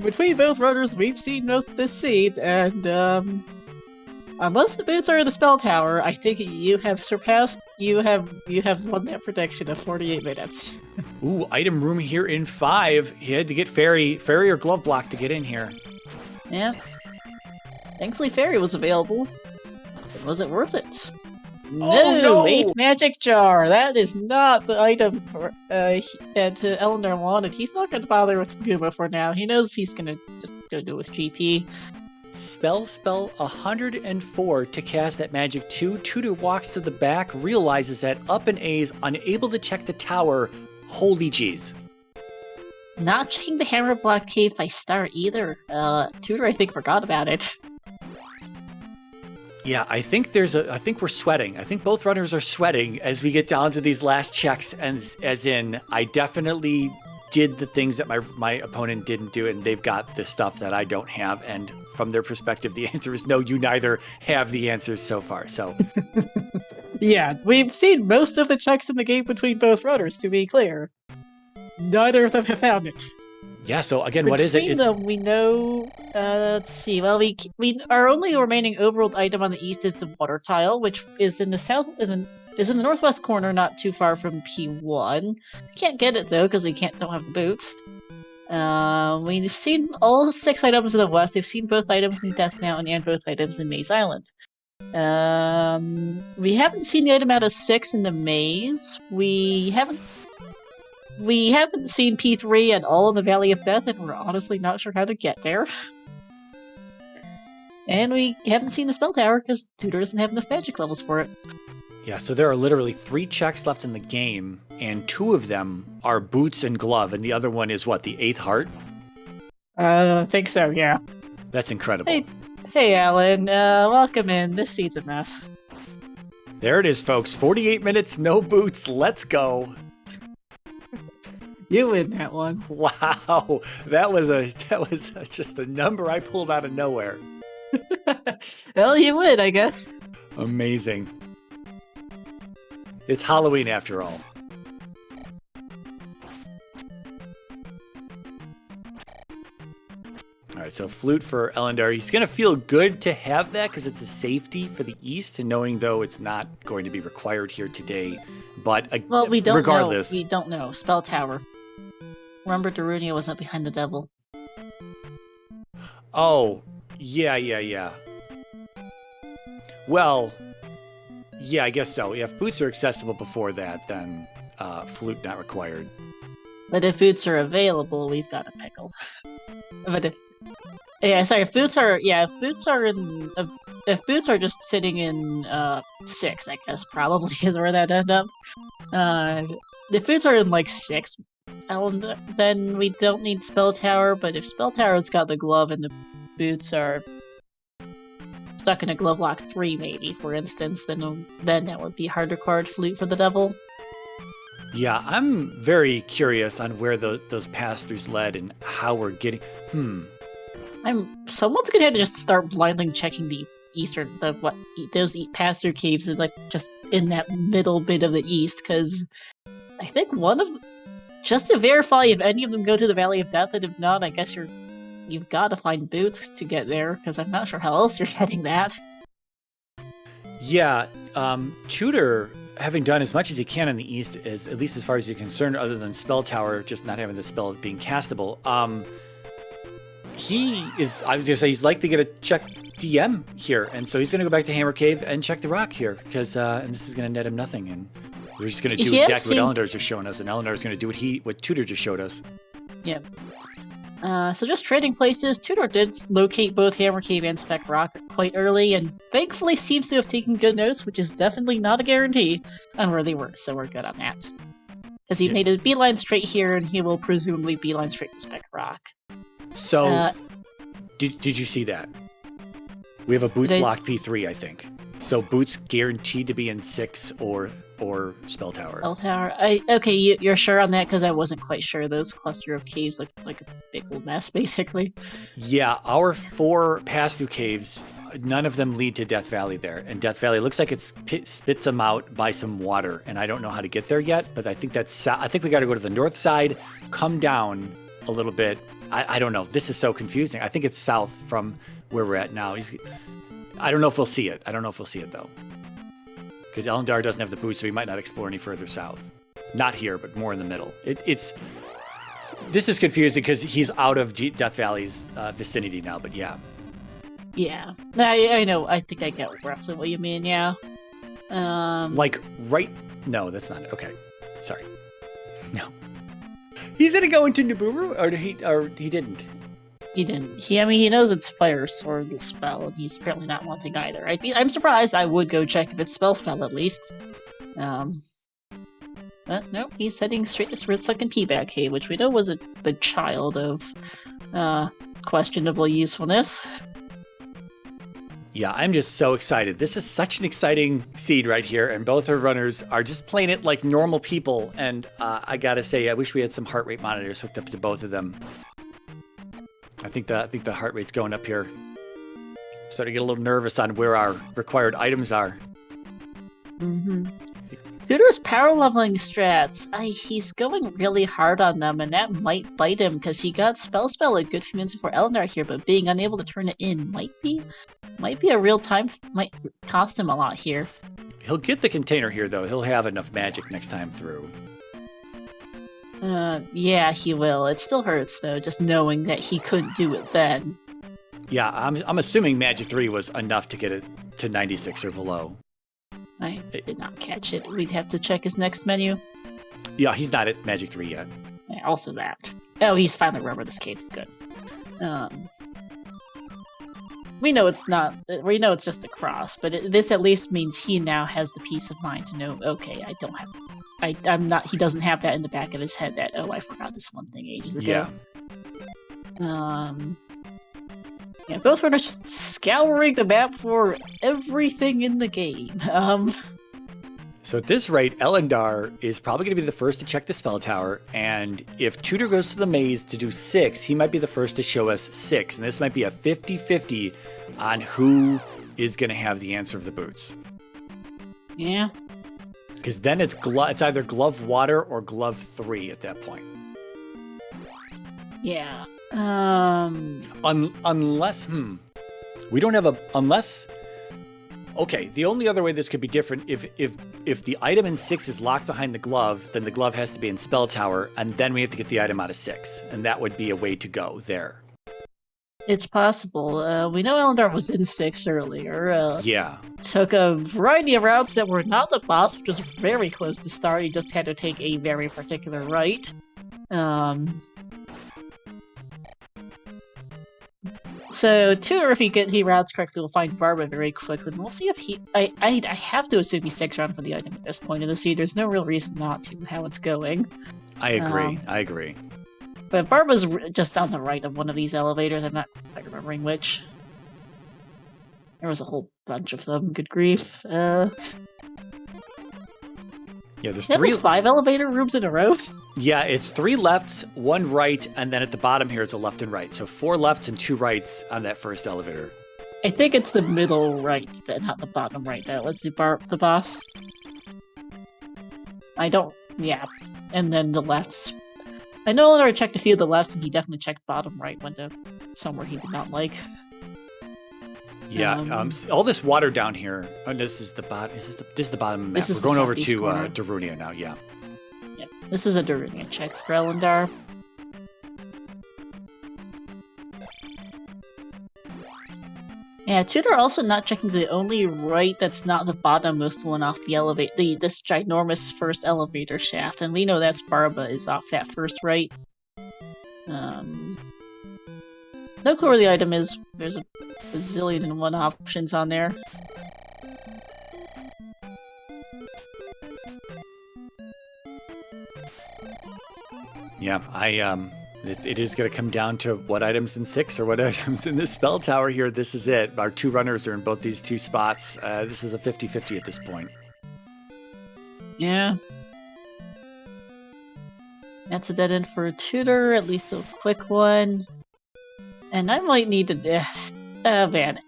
Between both runners, we've seen most of this seed, and Unless the boots are in the spell tower, I think you have won that prediction of 48 minutes. Ooh, item room here in 5. He had to get fairy or glove block to get in here. Yeah. Thankfully, fairy was available. But was it worth it? No! 8th magic jar! That is not the item that Ellendar wanted. He's not going to bother with Guma for now. He knows he's going to just go do it with GP. Spell 104 to cast that magic 2. Tutor walks to the back, realizes that up and A is unable to check the tower. Holy jeez. Not checking the hammer block cave by Star either. Tutor, I think, forgot about it. Yeah, I think we're sweating. I think both runners are sweating as we get down to these last checks, and as in, I definitely did the things that my opponent didn't do, and they've got the stuff that I don't have, and from their perspective, the answer is no, you neither have the answers so far, so. Yeah, we've seen most of the checks in the game between both runners, to be clear. Neither of them have found it. Yeah, so again, what is it? Between them, we know, let's see, well, our only remaining overworld item on the east is the water tile, which is in the northwest corner, not too far from P1. Can't get it, though, because we don't have the boots. We've seen all 6 items in the west. We've seen both items in Death Mountain and both items in Maze Island. We haven't seen the item out of 6 in the maze. We haven't seen P3 at all in the Valley of Death, and we're honestly not sure how to get there. And we haven't seen the Spell Tower, because Tutor doesn't have enough magic levels for it. Yeah, so there are literally 3 checks left in the game, and 2 of them are boots and glove, and the other one is what, the 8th heart? I think so, yeah. That's incredible. Hey Alan, welcome in. This seat's a mess. There it is, folks. 48 minutes, no boots. Let's go. You win that one. Wow, that was just a number I pulled out of nowhere. Well, you win, I guess. Amazing. It's Halloween after all. All right, so flute for Ellendar. He's going to feel good to have that because it's a safety for the East, and knowing, though, it's not going to be required here today. But well, we don't regardless, know. We don't know. Spell Tower. Remember, Darunia wasn't behind the devil. Oh, yeah. Well, yeah, I guess so. If boots are accessible before that, then flute not required. But if boots are available, we've got a pickle. But if boots are just sitting in 6, I guess probably is where that end up. If boots are in like 6, then we don't need Spell Tower. But if Spell Tower's got the glove and the boots are stuck in a glove lock 3, maybe for instance, then that would be hard required flute for the devil. Yeah, I'm very curious on where those pass-throughs led and how we're getting. Someone's gonna have to just start blindly checking the those pass-through caves is like just in that middle bit of the east, because I think just to verify if any of them go to the Valley of Death, and if not, I guess you've got to find boots to get there, because I'm not sure how else you're getting that. Yeah, Tutor, having done as much as he can in the East, is at least as far as he's concerned, other than Spell Tower, just not having the spell being castable. He's likely going to check DM here, and so he's going to go back to Hammer Cave and check the rock here, because and this is going to net him nothing, and we're just going to do exactly what Ellendar's just showing us, and Ellendar's going to do what Tutor just showed us. Yeah. So just trading places, Tutor did locate both Hammer Cave and Spec Rock quite early, and thankfully seems to have taken good notes, which is definitely not a guarantee on where they were, so we're good on that. Because he made a beeline straight here, and he will presumably beeline straight to Spec Rock. So, did you see that? We have a boots locked P3, I think. So boots guaranteed to be in 6 or Spell Tower. Spell Tower. Okay, you're sure on that? Because I wasn't quite sure. Those cluster of caves look like a big old mess, basically. Yeah, our 4 pass-through caves, none of them lead to Death Valley there. And Death Valley looks like it spits them out by some water, and I don't know how to get there yet, but I think I think we got to go to the north side, come down a little bit. I don't know. This is so confusing. I think it's south from where we're at now. I don't know if we'll see it. Though. Because Ellendar doesn't have the boots, so he might not explore any further south. Not here, but more in the middle. This is confusing because he's out of Death Valley's vicinity now, but yeah. Yeah. I know. I think I get roughly what you mean, yeah. Like, right... No, that's not it. Okay. Sorry. No. He's gonna go into Nibiru, or he didn't? He didn't. He knows it's Fire Sword, the spell, and he's apparently not wanting either. I'm surprised. I would go check if it's Spell at least. But no, he's heading straight to Sunken Peaback Cave, which we know was the child of questionable usefulness. Yeah, I'm just so excited. This is such an exciting seed right here, and both our runners are just playing it like normal people. And I gotta say, I wish we had some heart rate monitors hooked up to both of them. I think the heart rate's going up here. Starting to get a little nervous on where our required items are. Mm-hmm. Tutor's power leveling strats. He's going really hard on them, and that might bite him because he got spell a good few minutes before Ellendar here, but being unable to turn it in might be a real time. Might cost him a lot here. He'll get the container here though. He'll have enough magic next time through. Yeah, he will. It still hurts though, just knowing that he couldn't do it then. Yeah, I'm assuming Magic 3 was enough to get it to 96 or below. I did not catch it. We'd have to check his next menu. Yeah, he's not at Magic 3 yet. Yeah, also that. Oh, he's finally remembered this cave. Good. We know it's not. We know it's just a cross, but this at least means he now has the peace of mind to know. Okay, I don't have to. I'm not. He doesn't have that in the back of his head that I forgot this one thing ages ago. Yeah. Yeah, both are just scouring the map for everything in the game. So at this rate, Ellendar is probably going to be the first to check the spell tower, and if Tutor goes to the maze to do 6, he might be the first to show us 6, and this might be a 50-50 on who is going to have the answer of the boots. Yeah. Because then it's either Glove Water or Glove 3 at that point. Yeah. Unless, we don't have unless. Okay, the only other way this could be different if the item in 6 is locked behind the glove, then the glove has to be in Spell Tower, and then we have to get the item out of 6, and that would be a way to go there. It's possible. We know Ellendar was in 6 earlier. Yeah. Took a variety of routes that were not the boss, which was very close to start. You just had to take a very particular right. So Tutor, if he routes correctly, will find Barba very quickly. And we'll see if I have to assume he sticks around for the item at this point in the seed. There's no real reason not to, how it's going. I agree. But Barba's just on the right of one of these elevators. I'm not quite remembering which. There was a whole bunch of them. Good grief. Yeah, there's like 5 elevator rooms in a row. Yeah, it's 3 lefts, 1 right, and then at the bottom here it's a left and right. So 4 lefts and 2 rights on that first elevator. I think it's the middle right, not the bottom right. That was the boss. Yeah. And then the lefts. I know I checked a few of the lefts, and he definitely checked bottom right, went to somewhere he did not like. Yeah, all this water down here. Oh, this is the bottom. This is the bottom of the map. We're going over to Darunia now. Yeah. Yep. This is a Darunia check for Ellendar. Yeah, Tutor also not checking the only right that's not the bottommost one off the elevator. This ginormous first elevator shaft, and we know that's Barba is off that first right. No clue where the item is. There's a bazillion and one options on there. Yeah, it is going to come down to what items in 6 or what items in this spell tower here. This is it. Our 2 runners are in both these 2 spots. This is a 50-50 at this point. Yeah. That's a dead end for a Tutor, at least a quick one. And I might need to... Oh man.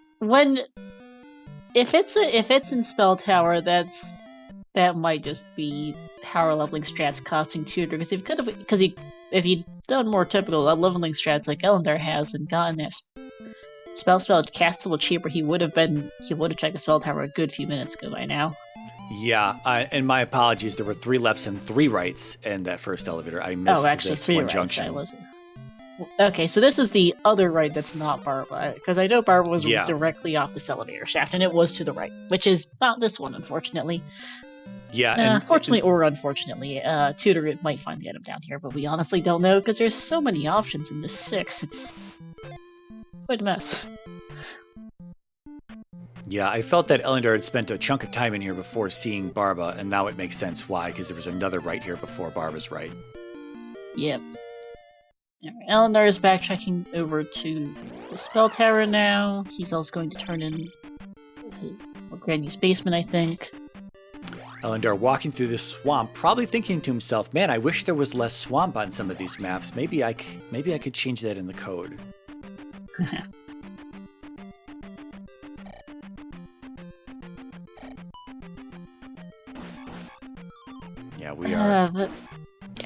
If it's in Spell Tower, that might just be power leveling strats costing Tutor, because if he'd done more typical leveling strats like Ellendar has and gotten spell cast a little cheaper, he would have checked the spell tower a good few minutes ago by now. Yeah, and my apologies. There were 3 lefts and 3 rights in that first elevator. I missed this 3 one rights, junction. I wasn't. Okay, so this is the other right that's not Barba, because I know Barba was directly off this elevator shaft, and it was to the right, which is not this one, unfortunately. Yeah, fortunately or unfortunately, Tutor might find the item down here, but we honestly don't know, because there's so many options in the 6, it's quite a mess. Yeah, I felt that Ellendar had spent a chunk of time in here before seeing Barba, and now it makes sense why, because there was another right here before Barba's right. Yep. Alright, Ellendar is backtracking over to the spell tower now. He's also going to turn in his Granny's basement, I think. Ellendar walking through the swamp, probably thinking to himself, man, I wish there was less swamp on some of these maps. Maybe I could change that in the code. Yeah, we are.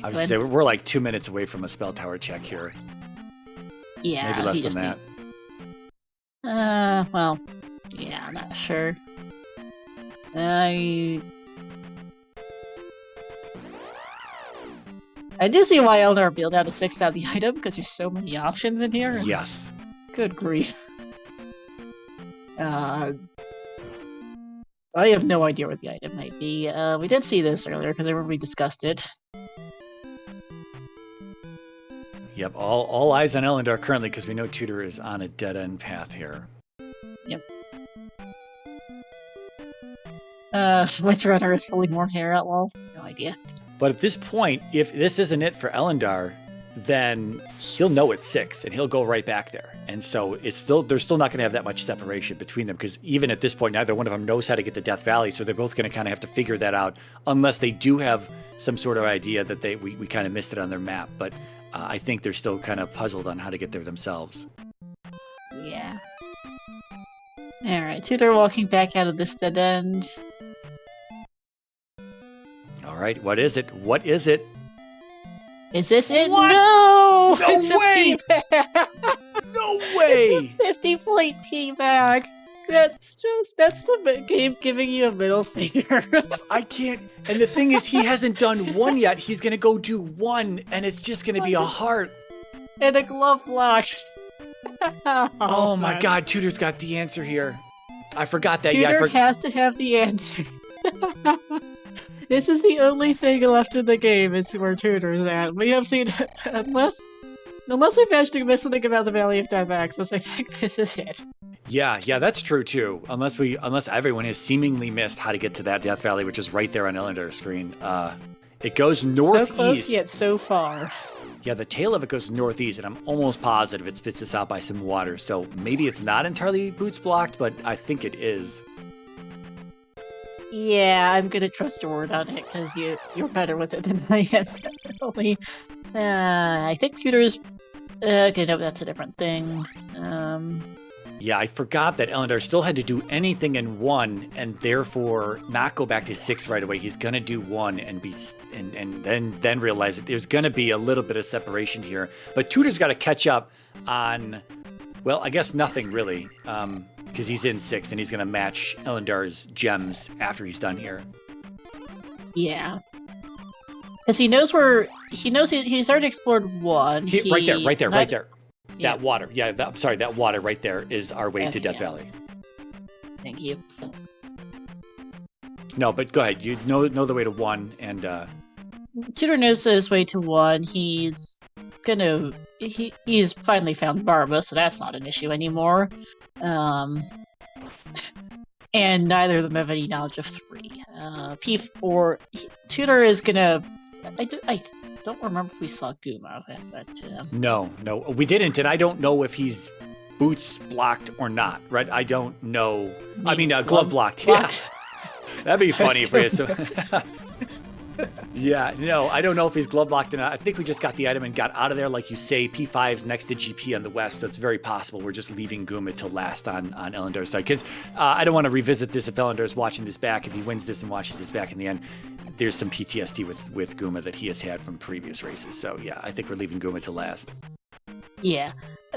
I would say we're like 2 minutes away from a spell tower check here. Yeah, maybe less than that. Well, yeah, I'm not sure. I do see why Ellendar built out a 6 out of the item, because there's so many options in here. Yes. Good grief. I have no idea what the item might be. We did see this earlier, because I remember we discussed it. Yep, all eyes on Ellendar currently, because we know Tutor is on a dead-end path here. Yep. Which runner is fully worn hair outlaw? No idea. But at this point, if this isn't it for Ellendar, then he'll know it's 6, and he'll go right back there. And so they're still not going to have that much separation between them, because even at this point, neither one of them knows how to get to Death Valley, so they're both going to kind of have to figure that out, unless they do have some sort of idea that we kind of missed it on their map. But I think they're still kind of puzzled on how to get there themselves. Yeah. Alright, Tutor walking back out of this dead end. Alright, what is it? What is it? Is this it? What? No! No It's way! a P-bag! No way! It's a 50 plate P-bag! That's the game giving you a middle finger. I can't. And the thing is, he hasn't done 1 yet. He's going to go do 1, and it's just going to be a heart. And a glove lock. Oh my god, Tutor's got the answer here. I forgot that. Tutor has to have the answer. This is the only thing left in the game is where Tutor's at. We have seen, unless we've managed to miss something about the Valley of Death Access, I think this is it. Yeah, that's true too. Unless everyone has seemingly missed how to get to that Death Valley, which is right there on Ellendar's screen. It goes northeast. So close yet so far. Yeah, the tail of it goes northeast, and I'm almost positive it spits us out by some water. So maybe it's not entirely boots blocked, but I think it is. Yeah, I'm gonna trust your word on it, because you're better with it than I am. Definitely. I think Tutor's... okay, no, that's a different thing. Yeah, I forgot that Ellendar still had to do anything in 1, and therefore not go back to 6 right away. He's gonna do 1 and then realize that there's gonna be a little bit of separation here. But Tutor's got to catch up on, well, I guess nothing really, because he's in 6 and he's gonna match Ellendar's gems after he's done here. Yeah, because he's already explored 1. Right there. Yeah. That water. Yeah, that water right there is our way to Death Valley. Thank you. No, but go ahead. You know the way to 1, and... Tutor knows his way to 1. He's finally found Barba, so that's not an issue anymore. And neither of them have any knowledge of 3. Tutor is gonna... I don't remember if we saw Guma, but... No, we didn't, and I don't know if he's boots blocked or not, right? I don't know. I mean, glove blocked. Yeah. That'd be funny if we had some... Yeah, no, I don't know if he's glove blocked or not. I think we just got the item and got out of there. Like you say, P5's next to GP on the west, so it's very possible we're just leaving Guma to last on Ellendar's side. Because I don't want to revisit this if Ellendar's watching this back. If he wins this and watches this back in the end, there's some PTSD with Guma that he has had from previous races. So yeah, I think we're leaving Guma to last. Yeah.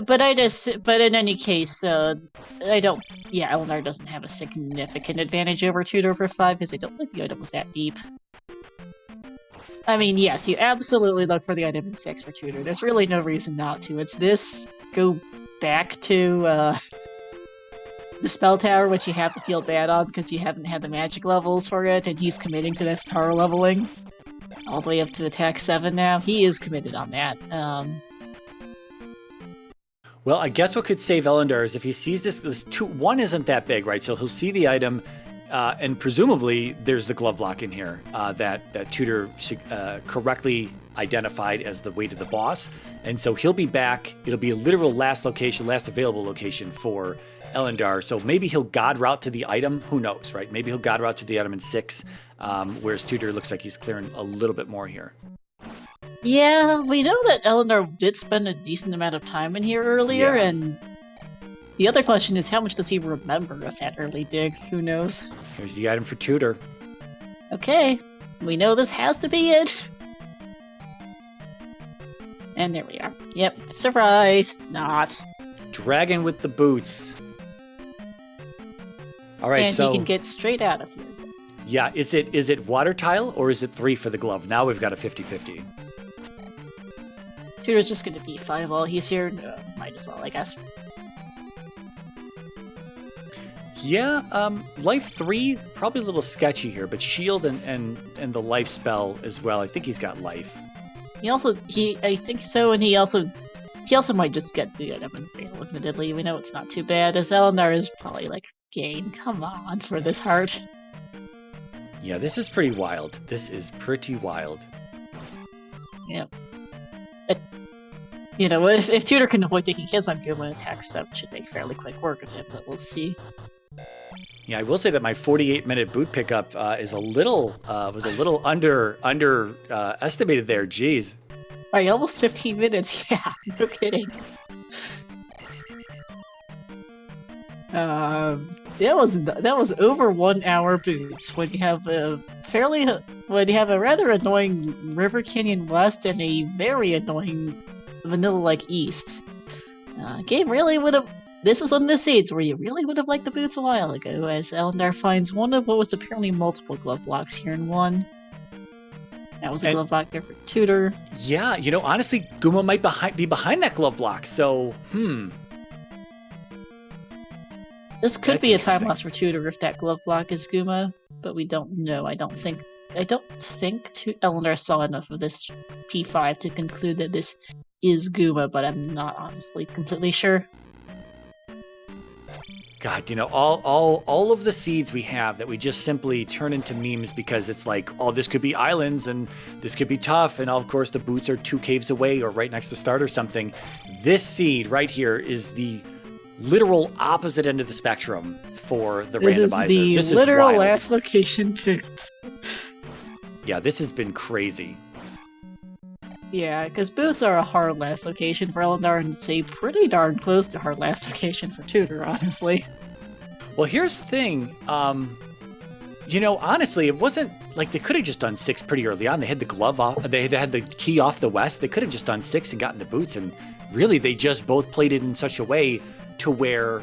But in any case, I don't. Yeah, Ellendar doesn't have a significant advantage over Tutor for 5 because I don't think the item was that deep. I mean, yes, you absolutely look for the item in 6 for Tutor. There's really no reason not to. It's this. Go back to the spell tower, which you have to feel bad on because you haven't had the magic levels for it, and he's committing to this power leveling all the way up to attack 7 now. He is committed on that. Well, I guess what could save Ellendar is if he sees this 1 isn't that big, right? So he'll see the item, and presumably there's the glove block in here that Tutor correctly identified as the way to the boss. And so he'll be back. It'll be a literal last available location for Ellendar. So maybe he'll god route to the item. Who knows, right? Maybe he'll god route to the item in 6, whereas Tutor looks like he's clearing a little bit more here. Yeah, we know that Ellendar did spend a decent amount of time in here earlier, and the other question is how much does he remember of that early dig? Who knows? Here's the item for Tutor. Okay, we know this has to be it. And there we are. Yep, surprise! Not. Dragon with the boots. All right, and he can get straight out of here. Yeah, is it water tile or is it 3 for the glove? Now we've got a 50-50. Tutor's just going to be 5 while he's here. Might as well, I guess. Yeah, life 3, probably a little sketchy here, but shield and the life spell as well. I think he's got life. I think so, and he also might just get the item and fail, admittedly. We know it's not too bad, as Ellendar is probably like, game, come on, for this heart. Yeah, this is pretty wild. Yep. If Tutor can avoid taking hits on Guma attacks, that should make fairly quick work of him, but we'll see. Yeah, I will say that my 48-minute boot pickup was a little estimated there. Jeez. Alright, almost 15 minutes. Yeah, no kidding. That was over 1 hour boots when you have a rather annoying River Canyon West and a very annoying vanilla-like East. Game really would have. This is one of the seeds where you really would have liked the boots a while ago, as Ellendar finds one of what was apparently multiple glove blocks here in 1. That was a glove block there for Tutor. Yeah, honestly, Guma might be behind that glove block, so, This could be a time loss for Tutor if that glove block is Guma, but we don't know. I don't think Ellendar saw enough of this P5 to conclude that this is Guma, but I'm not honestly completely sure. God, all of the seeds we have that we just simply turn into memes because it's like, oh, this could be islands and this could be tough, and of course the boots are 2 caves away or right next to start or something. This seed right here is the literal opposite end of the spectrum for the randomizer. This is the literal last location boots. Yeah, this has been crazy. Yeah, because boots are a hard last location for Ellendar, and it's a pretty darn close to hard last location for Tutor, honestly. Well, here's the thing. Honestly, it wasn't like they could have just done 6 pretty early on. They had the glove off. They had the key off the west. They could have just done 6 and gotten the boots, and really they just both played it in such a way to where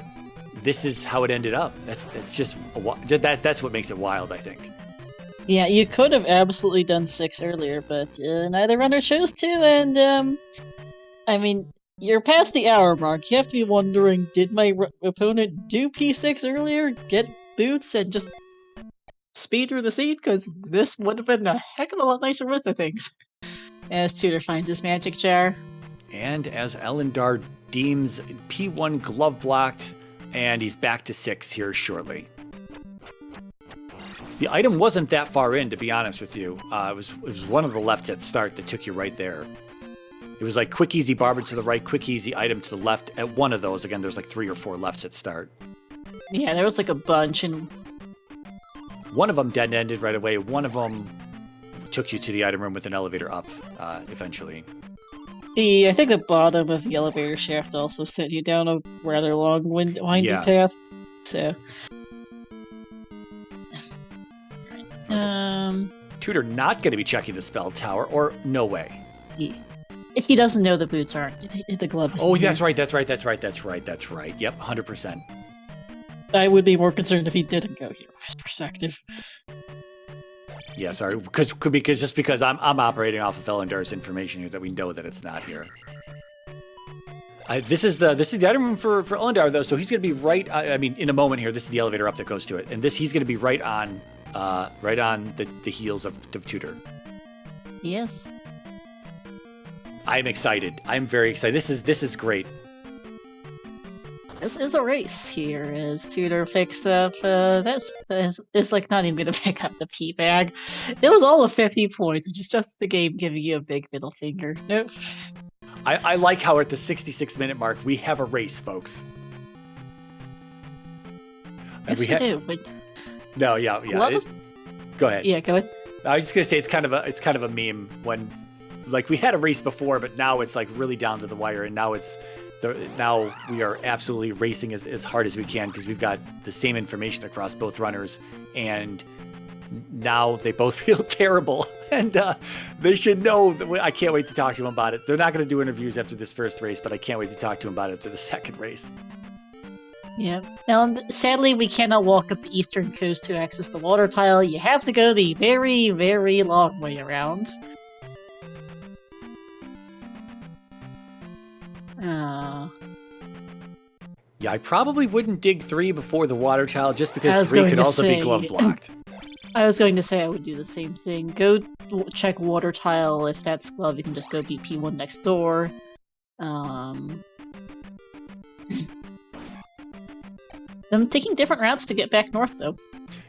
this is how it ended up. That's what makes it wild, I think. Yeah, you could have absolutely done 6 earlier, but neither runner chose to, and I mean, you're past the hour mark. You have to be wondering, did my opponent do P6 earlier, get boots, and just speed through the seed? Because this would have been a heck of a lot nicer with the things. As Tutor finds his magic jar. And as Ellendar deems P1 glove blocked, and he's back to 6 here shortly. The item wasn't that far in, to be honest with you. It was one of the lefts at start that took you right there. It was like quick, easy barber to the right, quick, easy item to the left. At one of those, again, there's like 3 or 4 lefts at start. Yeah, there was like a bunch, and one of them dead-ended right away. One of them took you to the item room with an elevator up, eventually. I think the bottom of the elevator shaft also sent you down a rather long, windy path. So, Tutor not going to be checking the spell tower, or no way. He doesn't know the boots aren't. The glove is. Oh, that's right. That's right. Yep, 100%. I would be more concerned if he didn't go here. Perspective. Yeah, sorry, because I'm operating off of Ellendar's information here that we know that it's not here. This is the item for Ellendar though, so he's gonna be right. I mean, in a moment here, this is the elevator up that goes to it, and he's gonna be right on the heels of Tutor. Yes. I'm excited. I'm very excited. This is great. This is a race here as Tutor picks up this. It's like not even going to pick up the P bag. It was all of 50 points, which is just the game giving you a big middle finger. Nope. I like how at the 66-minute mark we have a race, folks. Yes, we do. But no, yeah. Go ahead. Yeah, go ahead. I was just gonna say it's kind of a meme when, like, we had a race before, but now it's like really down to the wire, and now now we are absolutely racing as hard as we can because we've got the same information across both runners, and now they both feel terrible, and they should know that I can't wait to talk to them about it. They're not going to do interviews after this first race, but I can't wait to talk to them about it after the second race. Yeah, and sadly we cannot walk up the eastern coast to access the water tile. You have to go the very, very long way around. Yeah, I probably wouldn't dig 3 before the water tile just because 3 could also be glove blocked. I was going to say I would do the same thing. Go check water tile. If that's glove, you can just go BP1 next door. I'm taking different routes to get back north, though.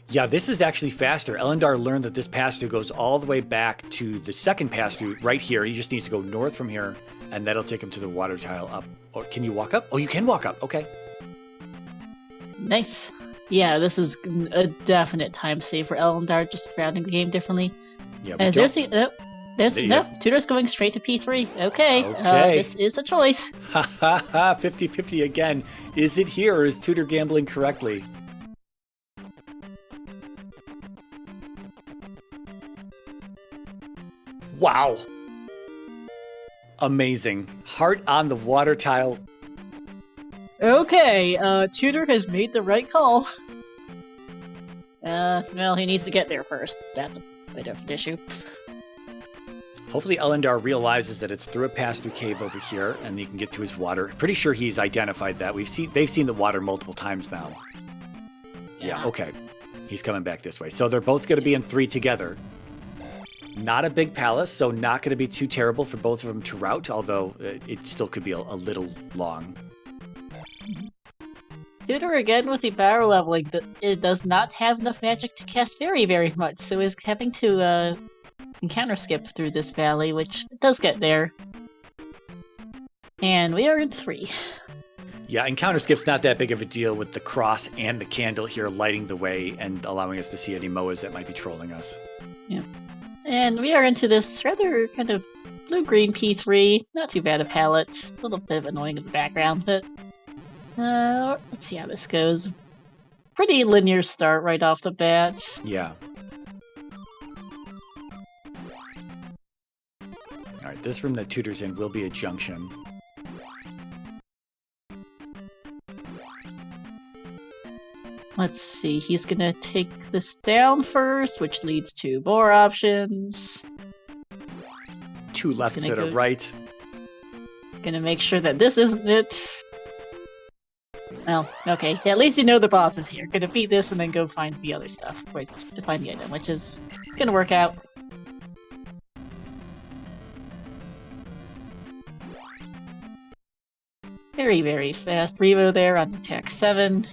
Yeah, this is actually faster. Ellendar learned that this pass-through goes all the way back to the second pass-through right here. He just needs to go north from here, and that'll take him to the water tile up. Or can you walk up? Oh, you can walk up. Okay. Nice. Yeah, this is a definite time save for Ellendar, just rounding the game differently. Yeah, Tutor's going straight to P3. Okay. This is a choice. Ha ha ha, 50-50 again. Is it here or is Tutor gambling correctly? Wow. Amazing. Heart on the water tile. Okay, Tutor has made the right call. Well, he needs to get there first. That's a bit of an issue. Hopefully Ellendar realizes that it's through a pass-through cave over here, and he can get to his water. Pretty sure he's identified that. They've seen the water multiple times now. Yeah, okay. He's coming back this way. So they're both going to be in 3 together. Not a big palace, so not going to be too terrible for both of them to route, although it still could be a little long. Tutor again with the barrel leveling. It does not have enough magic to cast very, very much, so is having to encounter skip through this valley, which does get there. And we are in 3. Yeah, encounter skip's not that big of a deal with the cross and the candle here lighting the way and allowing us to see any Moas that might be trolling us. Yeah. And we are into this rather kind of blue-green P3. Not too bad a palette. A little bit of annoying in the background, but let's see how this goes. Pretty linear start right off the bat. Yeah. Alright, this room that Tutor's in will be a junction. Let's see, he's gonna take this down first, which leads to more options. 2 left and a right. Gonna make sure that this isn't it. Well, okay, at least you know the boss is here. Gonna beat this and then go find the other stuff. Wait, find the item, which is gonna work out. Very, very fast Revo there on attack 7.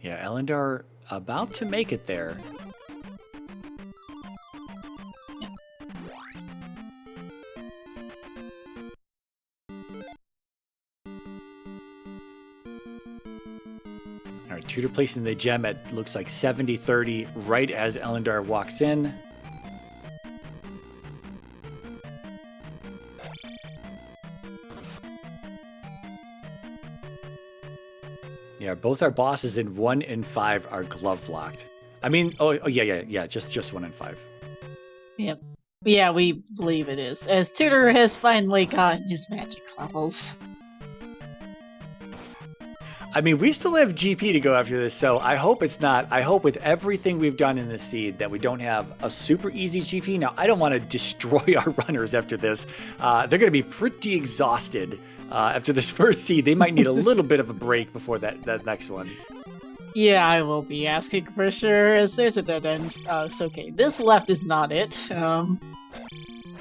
Yeah, Ellendar about to make it there. Yep. Alright, Tutor placing the gem at looks like 70-30 right as Ellendar walks in. Yeah, both our bosses in 1 and 5 are glove blocked. I mean, yeah, just 1 and 5. Yep. Yeah, we believe it is, as Tutor has finally gotten his magic levels. I mean, we still have GP to go after this, so I hope it's not. I hope with everything we've done in this seed that we don't have a super easy GP. Now, I don't want to destroy our runners after this. They're going to be pretty exhausted after this first seed. They might need a little bit of a break before that next one. Yeah, I will be asking for sure, as there's a dead end. So okay, this left is not it.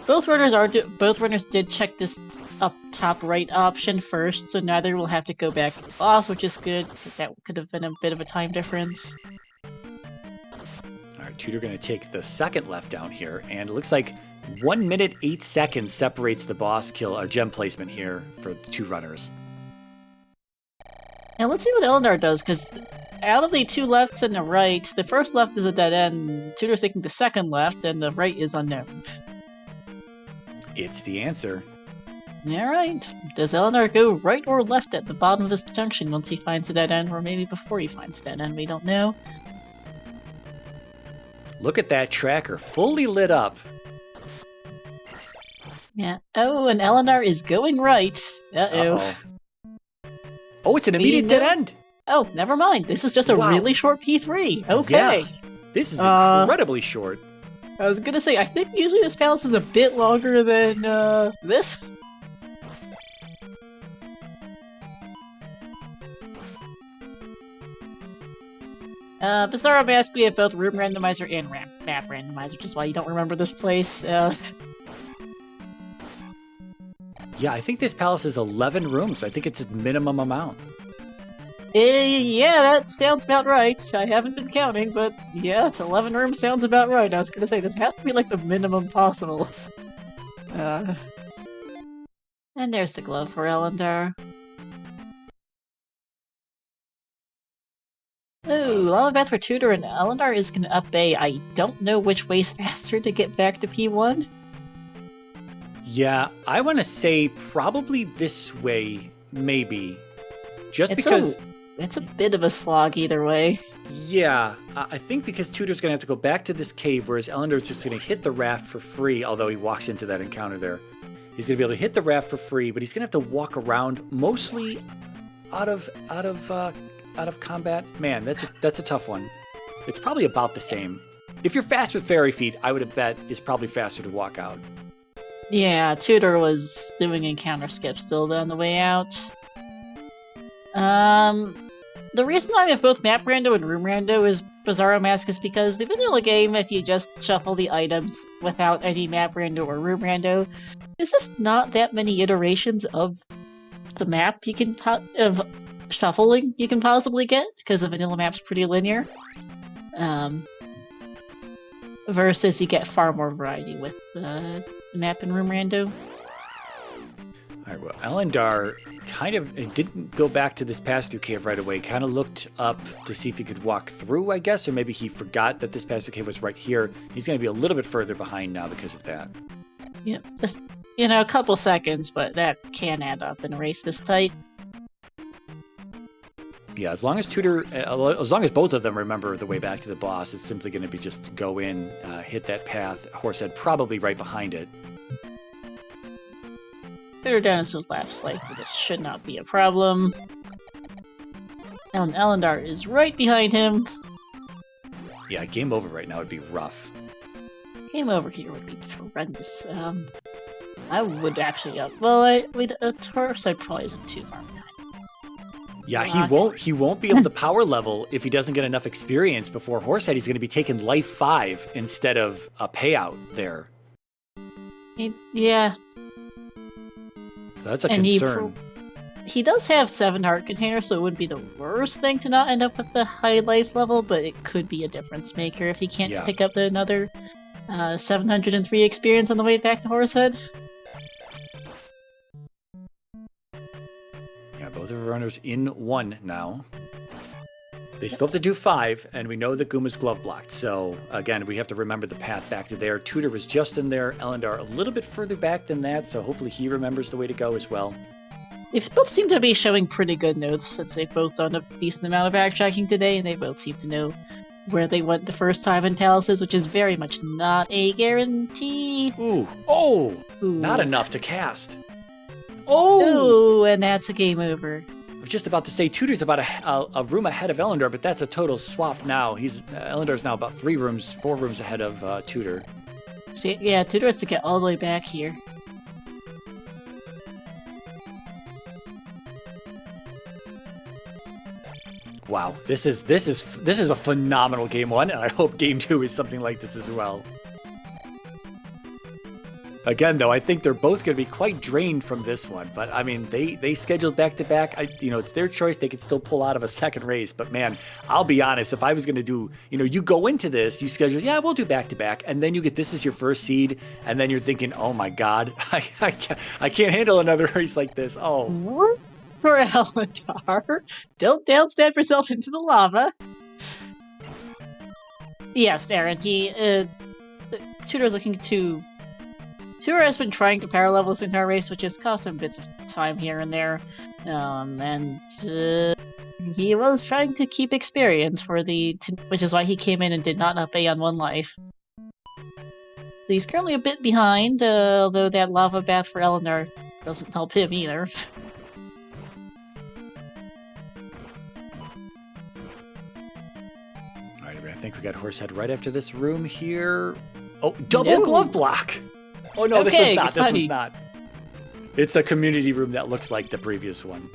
Both runners did check this up top right option first, so neither will have to go back to the boss, which is good, because that could have been a bit of a time difference. All right, Tutor going to take the second left down here, and it looks like 1 minute 8 seconds separates the boss kill or gem placement here for the two runners. Now let's see what Ellendar does, because out of the two lefts and the right, the first left is a dead end, Tutor's taking the second left, and the right is unknown. It's the answer. Alright. Does Ellendar go right or left at the bottom of this junction once he finds a dead end, or maybe before he finds a dead end? We don't know. Look at that tracker, fully lit up. Yeah. Oh, and Ellendar is going right. Uh-oh. Oh, it's an immediate dead end. Oh, never mind. This is just a really short P3. Okay. Yeah, this is incredibly short. I was gonna say, I think usually this palace is a bit longer than, this. Bizarro Mask, we have both Room Randomizer and Map Randomizer, which is why you don't remember this place. Yeah, I think this palace is 11 rooms. I think it's a minimum amount. Yeah, that sounds about right. I haven't been counting, but yeah, 11 rooms sounds about right. I was gonna say, this has to be like the minimum possible. And there's the glove for Ellendar. Ooh, Lava Bath for Tutor and Ellendar is gonna up A. I don't know which way's faster to get back to P1. Yeah, I want to say probably this way, maybe. Just because... It's a bit of a slog either way. Yeah, I think because Tutor's going to have to go back to this cave, whereas Ellendar's just going to hit the raft for free, although he walks into that encounter there. He's going to be able to hit the raft for free, but he's going to have to walk around mostly out of combat. Man, that's a tough one. It's probably about the same. If you're fast with fairy feet, I would have bet it's probably faster to walk out. Yeah, Tutor was doing encounter skip still on the way out. The reason why we have both Map Rando and Room Rando is Bizarro Mask is because the vanilla game, if you just shuffle the items without any Map Rando or Room Rando, there's just not that many iterations of the map you can of shuffling you can possibly get, because the vanilla map's pretty linear. Versus you get far more variety with the map and Room Rando. Alright, well, Ellendar kind of didn't go back to this pass-through cave right away. Kind of looked up to see if he could walk through, I guess, or maybe he forgot that this pass-through cave was right here. He's going to be a little bit further behind now because of that. Yep, just, a couple seconds, but that can add up in a race this tight. Yeah, as long as both of them remember the way back to the boss, it's simply going to be just go in, hit that path, Horsehead probably right behind it. Tutor Dennis was last slightly. This should not be a problem. And Ellendar is right behind him. Yeah, game over right now would be rough. Game over here would be horrendous. I would actually Horsehead probably isn't too far behind. Yeah, he won't be able to power level if he doesn't get enough experience before Horsehead. He's going to be taking life 5 instead of a payout there. Yeah. So that's a concern. He does have 7 heart containers, so it wouldn't be the worst thing to not end up with the high life level, but it could be a difference maker if he can't pick up another 703 experience on the way back to Horsehead. Yeah, both of our runners in 1 now. They still have to do 5, and we know that Gooma's glove blocked. So, again, we have to remember the path back to there. Tutor was just in there. Ellendar a little bit further back than that, so hopefully he remembers the way to go as well. They both seem to be showing pretty good notes, since they've both done a decent amount of backtracking today, and they both seem to know where they went the first time in Palaces, which is very much not a guarantee. Ooh. Not enough to cast. Oh, and that's a game over. I was just about to say Tutor's about a room ahead of Ellendar, but that's a total swap now. Ellendar's now about 4 rooms ahead of Tutor. So yeah, Tutor has to get all the way back here. Wow, this is a phenomenal game 1, and I hope game 2 is something like this as well. Again, though, I think they're both going to be quite drained from this one. But, I mean, they scheduled back-to-back. It's their choice. They could still pull out of a second race. But, man, I'll be honest. If I was going to do, you go into this, you schedule, yeah, we'll do back-to-back. And then you get this as your first seed. And then you're thinking, oh, my God, I can't handle another race like this. Oh. What? For Ellendar, don't downstand yourself into the lava. Yes, Darren, Tutor's looking to... Tutor has been trying to power level this entire race, which has cost him bits of time here and there. He was trying to keep experience which is why he came in and did not pay on 1 life. So he's currently a bit behind, although that lava bath for Ellendar doesn't help him either. Alright, I think we got Horsehead right after this room here. Oh, double glove block! Oh no, okay, this one's not. It's a community room that looks like the previous one.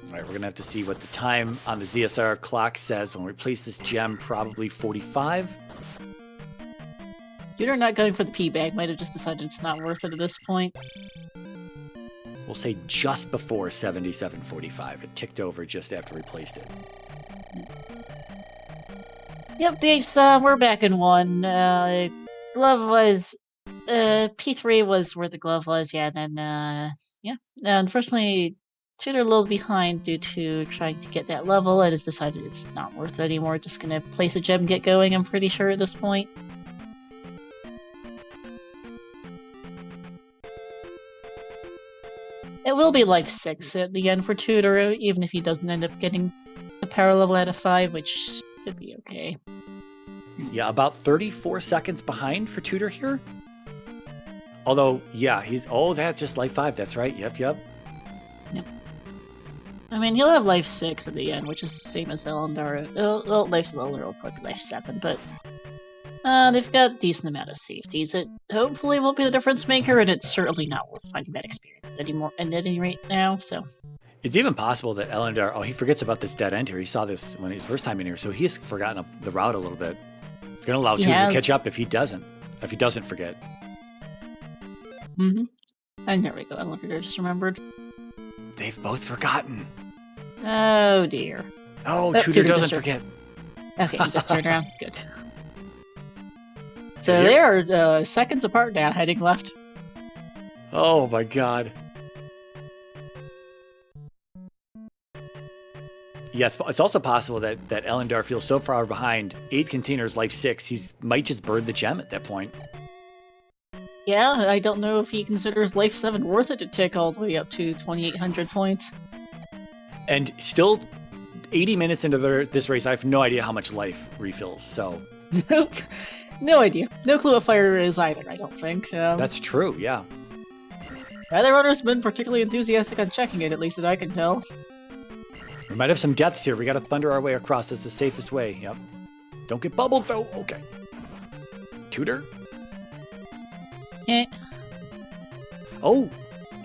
Alright, we're gonna have to see what the time on the ZSR clock says when we place this gem, probably 45. Tutor not going for the P-bag, might have just decided it's not worth it at this point. We'll say just before 77:45. It ticked over just after we placed it. Yep, we're back in 1. Glove was... P3 was where the glove was, yeah, and then, yeah. Unfortunately, Tutor a little behind due to trying to get that level and has decided it's not worth it anymore. Just gonna place a gem, get going, I'm pretty sure at this point. It will be life 6 at the end for Tutor, even if he doesn't end up getting a power level out of 5, which should be okay. Yeah, about 34 seconds behind for Tutor here. Although, yeah, that's just life 5, that's right, yep. I mean, he'll have life 6 at the end, which is the same as Ellendar. Well, life Ellendar will probably be life 7, but they've got a decent amount of safeties. It hopefully won't be the difference maker, and it's certainly not worth finding that experience anymore at any rate now, so... It's even possible that Ellendar, he forgets about this dead end here. He saw this when his first time in here, so he's forgotten the route a little bit. It's going to allow Tutor to catch up if he doesn't forget. Mm-hmm. And there we go, Ellendar just remembered. They've both forgotten. Oh, dear. Oh, Tutor doesn't forget. Okay, he just turned around. Good. So they are seconds apart now, heading left. Oh, my God. Yeah, it's also possible that Ellendar feels so far behind. 8 containers, life 6. He might just burn the gem at that point. Yeah, I don't know if he considers life 7 worth it to tick all the way up to 2,800 points. And still, 80 minutes into this race, I have no idea how much life refills, so... Nope. No idea. No clue what fire is either, I don't think. That's true, yeah. Neither runner's been particularly enthusiastic on checking it, at least that I can tell. We might have some deaths here. We gotta thunder our way across. That's the safest way. Yep. Don't get bubbled, though. Okay. Tutor? Eh. Oh,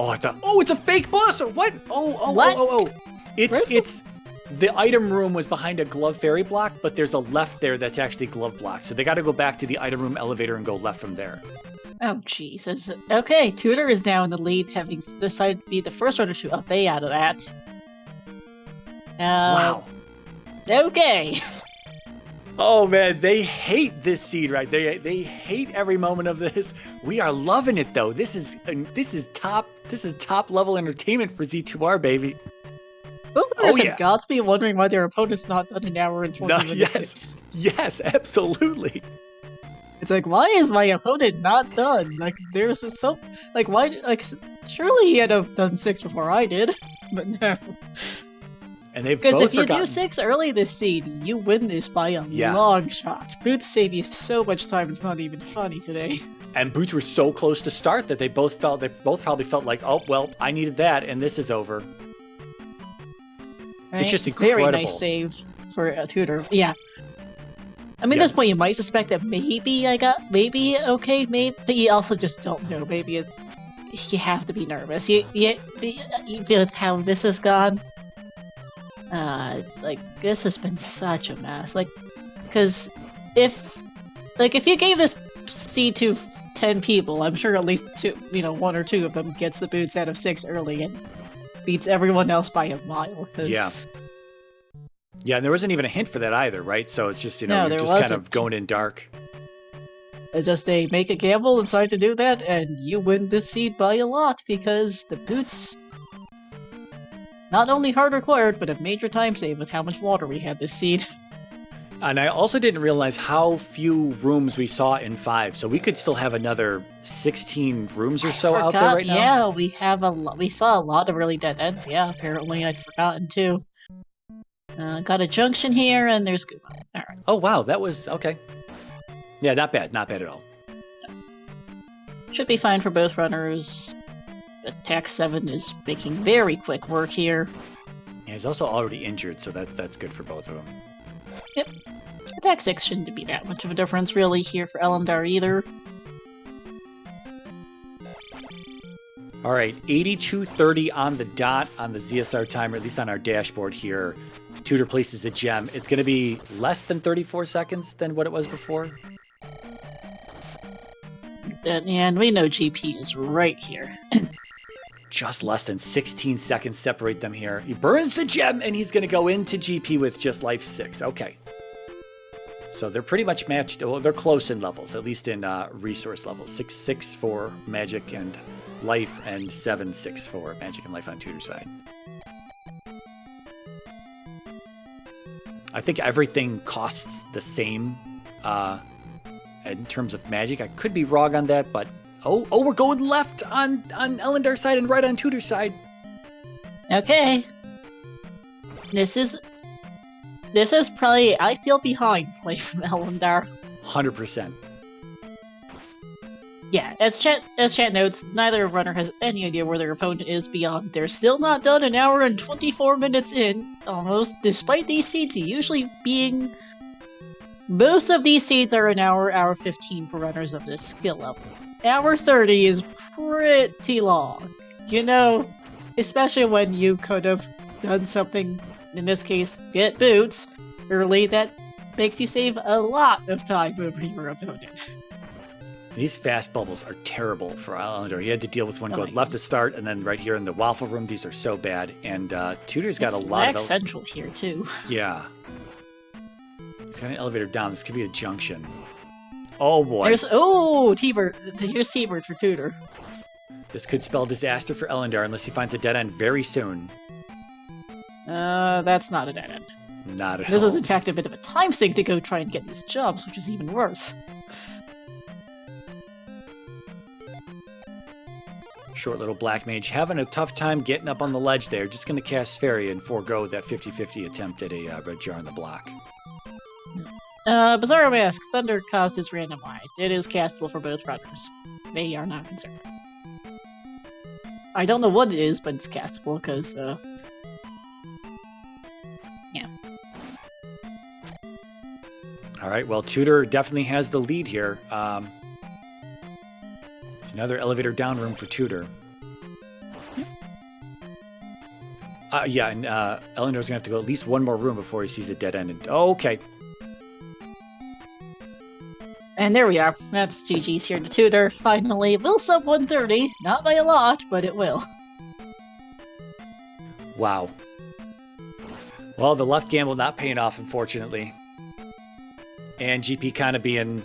I thought. Oh, it's a fake boss. Or what? Oh. It's the item room was behind a glove fairy block, but there's a left there that's actually glove block. So they got to go back to the item room elevator and go left from there. Oh, Jesus. Okay, Tutor is now in the lead, having decided to be the first runner to up A out of that. Wow. Okay. Oh man, they hate this seed, right? They hate every moment of this. We are loving it though. This is top level entertainment for Z2R, baby. Both players have got to be wondering why their opponent's not done an hour and 20 minutes. Yes, absolutely. It's like, why is my opponent not done? Like, there's so, like, why, like, surely he had to have done 6 before I did, but no. And they've Because both if you forgotten. do 6 early this seed, you win this by a long shot. Boots save you so much time, it's not even funny today. And Boots were so close to start that they both probably felt like, oh, well, I needed that, and this is over. Right? It's just incredible. Very nice save for a tutor. Yeah. I mean, at this point, you might suspect that maybe okay, but you also just don't know. Maybe you have to be nervous. You with how this has gone. Like, this has been such a mess. Like, because if you gave this seed to 10 people, I'm sure at least 1 or 2 of them gets the boots out of 6 early and beats everyone else by a mile. Yeah, and there wasn't even a hint for that either, right? So it's just, you're just kind of going in dark. It's just they make a gamble, decide to do that, and you win this seed by a lot because the boots not only hard required, but a major time save with how much water we had this seed. And I also didn't realize how few rooms we saw in 5, so we could still have another 16 rooms or so out there right now. Yeah, we saw a lot of really dead ends. Yeah, apparently I'd forgotten too. Got a junction here, and there's Goomba. All right. Oh wow, that was okay. Yeah, not bad at all. Should be fine for both runners. Attack 7 is making very quick work here. Yeah, he's also already injured, so that's good for both of them. Yep. Attack 6 shouldn't be that much of a difference really here for Ellendar either. All right, 82:30 on the dot on the ZSR timer, at least on our dashboard here. Tutor places a gem. It's going to be less than 34 seconds than what it was before. And we know GP is right here. Just less than 16 seconds separate them here. He burns the gem, and he's going to go into GP with just life 6. Okay. So they're pretty much matched. Well, they're close in levels, at least in resource levels. 6-6 for magic and life, and 7-6 for magic and life on tutor side. I think everything costs the same in terms of magic. I could be wrong on that, but oh, we're going left on Ellendar's side and right on Tutor's side. Okay. This is probably, I feel, behind play from Ellendar. 100%. Yeah, as chat notes, neither runner has any idea where their opponent is beyond. They're still not done an hour and 24 minutes in, almost, despite these seeds usually being... Most of these seeds are an hour 15 for runners of this skill level. Hour 30 is pretty long. Especially when you could have done something, in this case, get boots, early, that makes you save a lot of time over your opponent. These fast bubbles are terrible for Ellendar. He had to deal with one going left to start, and then right here in the waffle room, these are so bad. And Tutor's got a lot of... central here, too. Yeah. He's got an elevator down. This could be a junction. Oh, boy. T-Bird. Here's T-Bird for Tutor. This could spell disaster for Ellendar unless he finds a dead end very soon. That's not a dead end. Not at all. This is, in fact, a bit of a time sink to go try and get these jumps, which is even worse. Short little black mage having a tough time getting up on the ledge there. Just going to cast Fairy and forego that 50-50 attempt at a red jar on the block. Bizarro Mask. Thunder cost is randomized. It is castable for both runners. They are not concerned. I don't know what it is, but it's castable, because, yeah. Alright, well, Tutor definitely has the lead here. It's another elevator down room for Tutor. Yeah, and Ellendar's going to have to go at least one more room before he sees a dead end. Okay. And there we are. That's GG's here to Tutor. Finally, will sub 130. Not by a lot, but it will. Wow. Well, the left gamble not paying off, unfortunately. And GP kind of being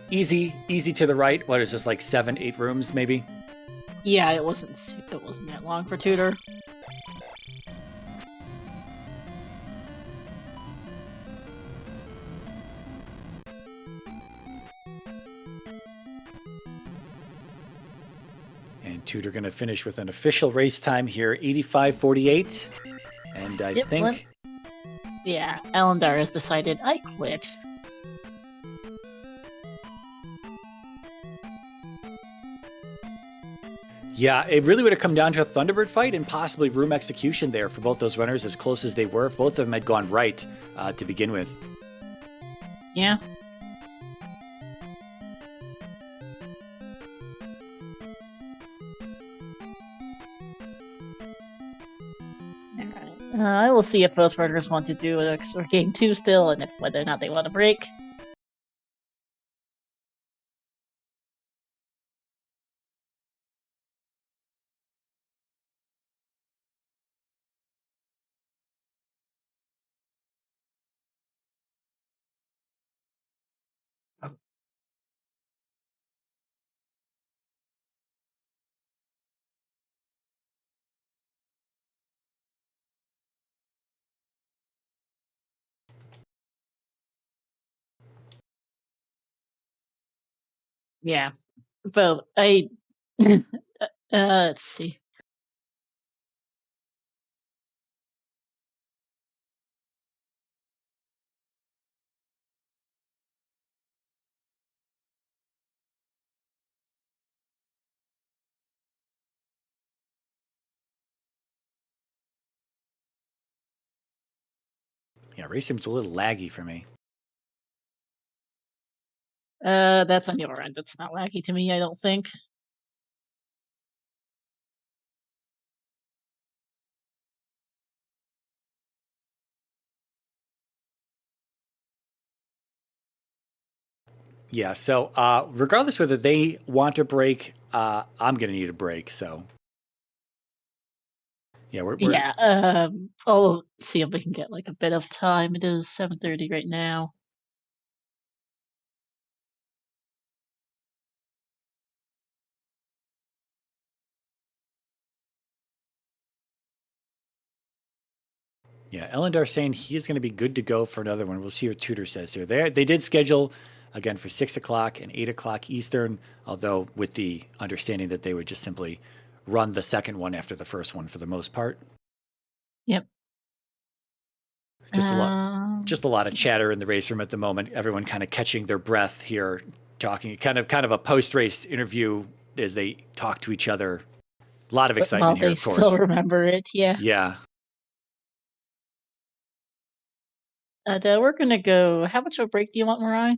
easy to the right. What is this, like 7-8 rooms, maybe? Yeah, it wasn't that long for Tutor. Tudor going to finish with an official race time here, 85:48. And I think... Yeah, Ellendar has decided, I quit. Yeah, it really would have come down to a Thunderbird fight and possibly room execution there for both those runners, as close as they were, if both of them had gone right to begin with. Yeah. I will see if both runners want to do an extra game 2 still, and whether or not they want to break. Yeah, both. Let's see. Yeah, race seems a little laggy for me. That's on your end. That's not laggy to me, I don't think. Yeah, so regardless whether they want to break, I'm going to need a break, so... Yeah, I'll see if we can get like a bit of time. It is 7:30 right now. Yeah, Ellendar saying he is going to be good to go for another one. We'll see what Tudor says here. They did schedule, again, for 6 o'clock and 8 o'clock Eastern, although with the understanding that they would just simply run the second one after the first one for the most part. Yep. Just a lot of chatter in the race room at the moment. Everyone kind of catching their breath here, talking, kind of a post-race interview as they talk to each other. A lot of excitement here, of course. They still remember it, yeah. Yeah. We're gonna go. How much of a break do you want, Mariah?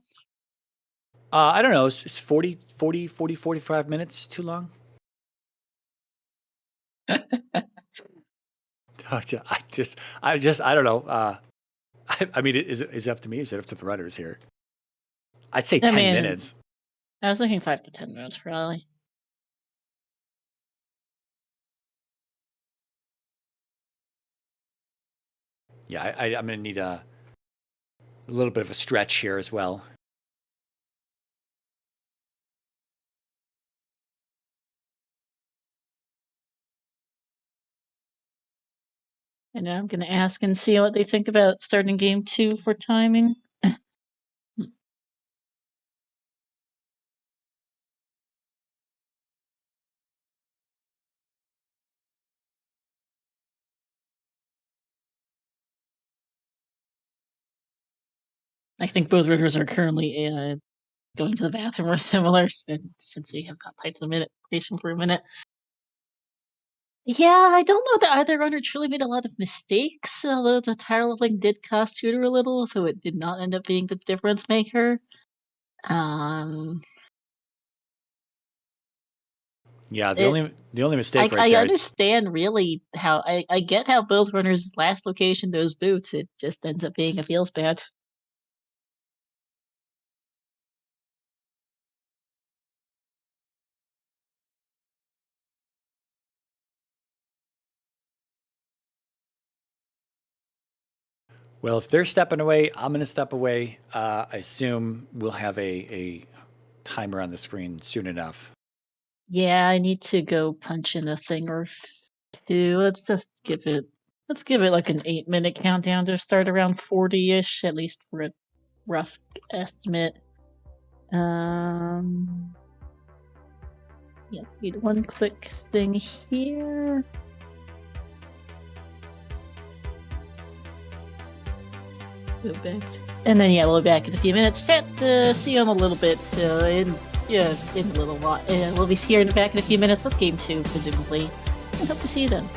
I don't know. It's 40, 45 minutes too long? I don't know. I mean, is it up to me? Is it up to the runners here? I'd say 10 minutes. I was thinking 5 to 10 minutes, probably. Yeah, I'm going to need a little bit of a stretch here as well. And I'm going to ask and see what they think about starting game 2 for timing. I think both runners are currently going to the bathroom or similar, since they have not typed them in racing for a minute. Yeah, I don't know that either runner truly made a lot of mistakes, although the tire leveling did cost Tudor a little, so it did not end up being the difference maker. Yeah, the only mistake right I there. understand really how I get how both runners last location those boots. It just ends up being a feels bad. Well, if they're stepping away, I'm going to step away. I assume we'll have a timer on the screen soon enough. Yeah, I need to go punch in a thing or two. Let's give it like an 8-minute countdown to start around 40-ish, at least for a rough estimate. Yeah, need one quick thing here. Go back and then we'll be back in a few minutes. See you in a little bit. In a little while. We'll be here back in a few minutes with game 2, presumably. I hope to see you then.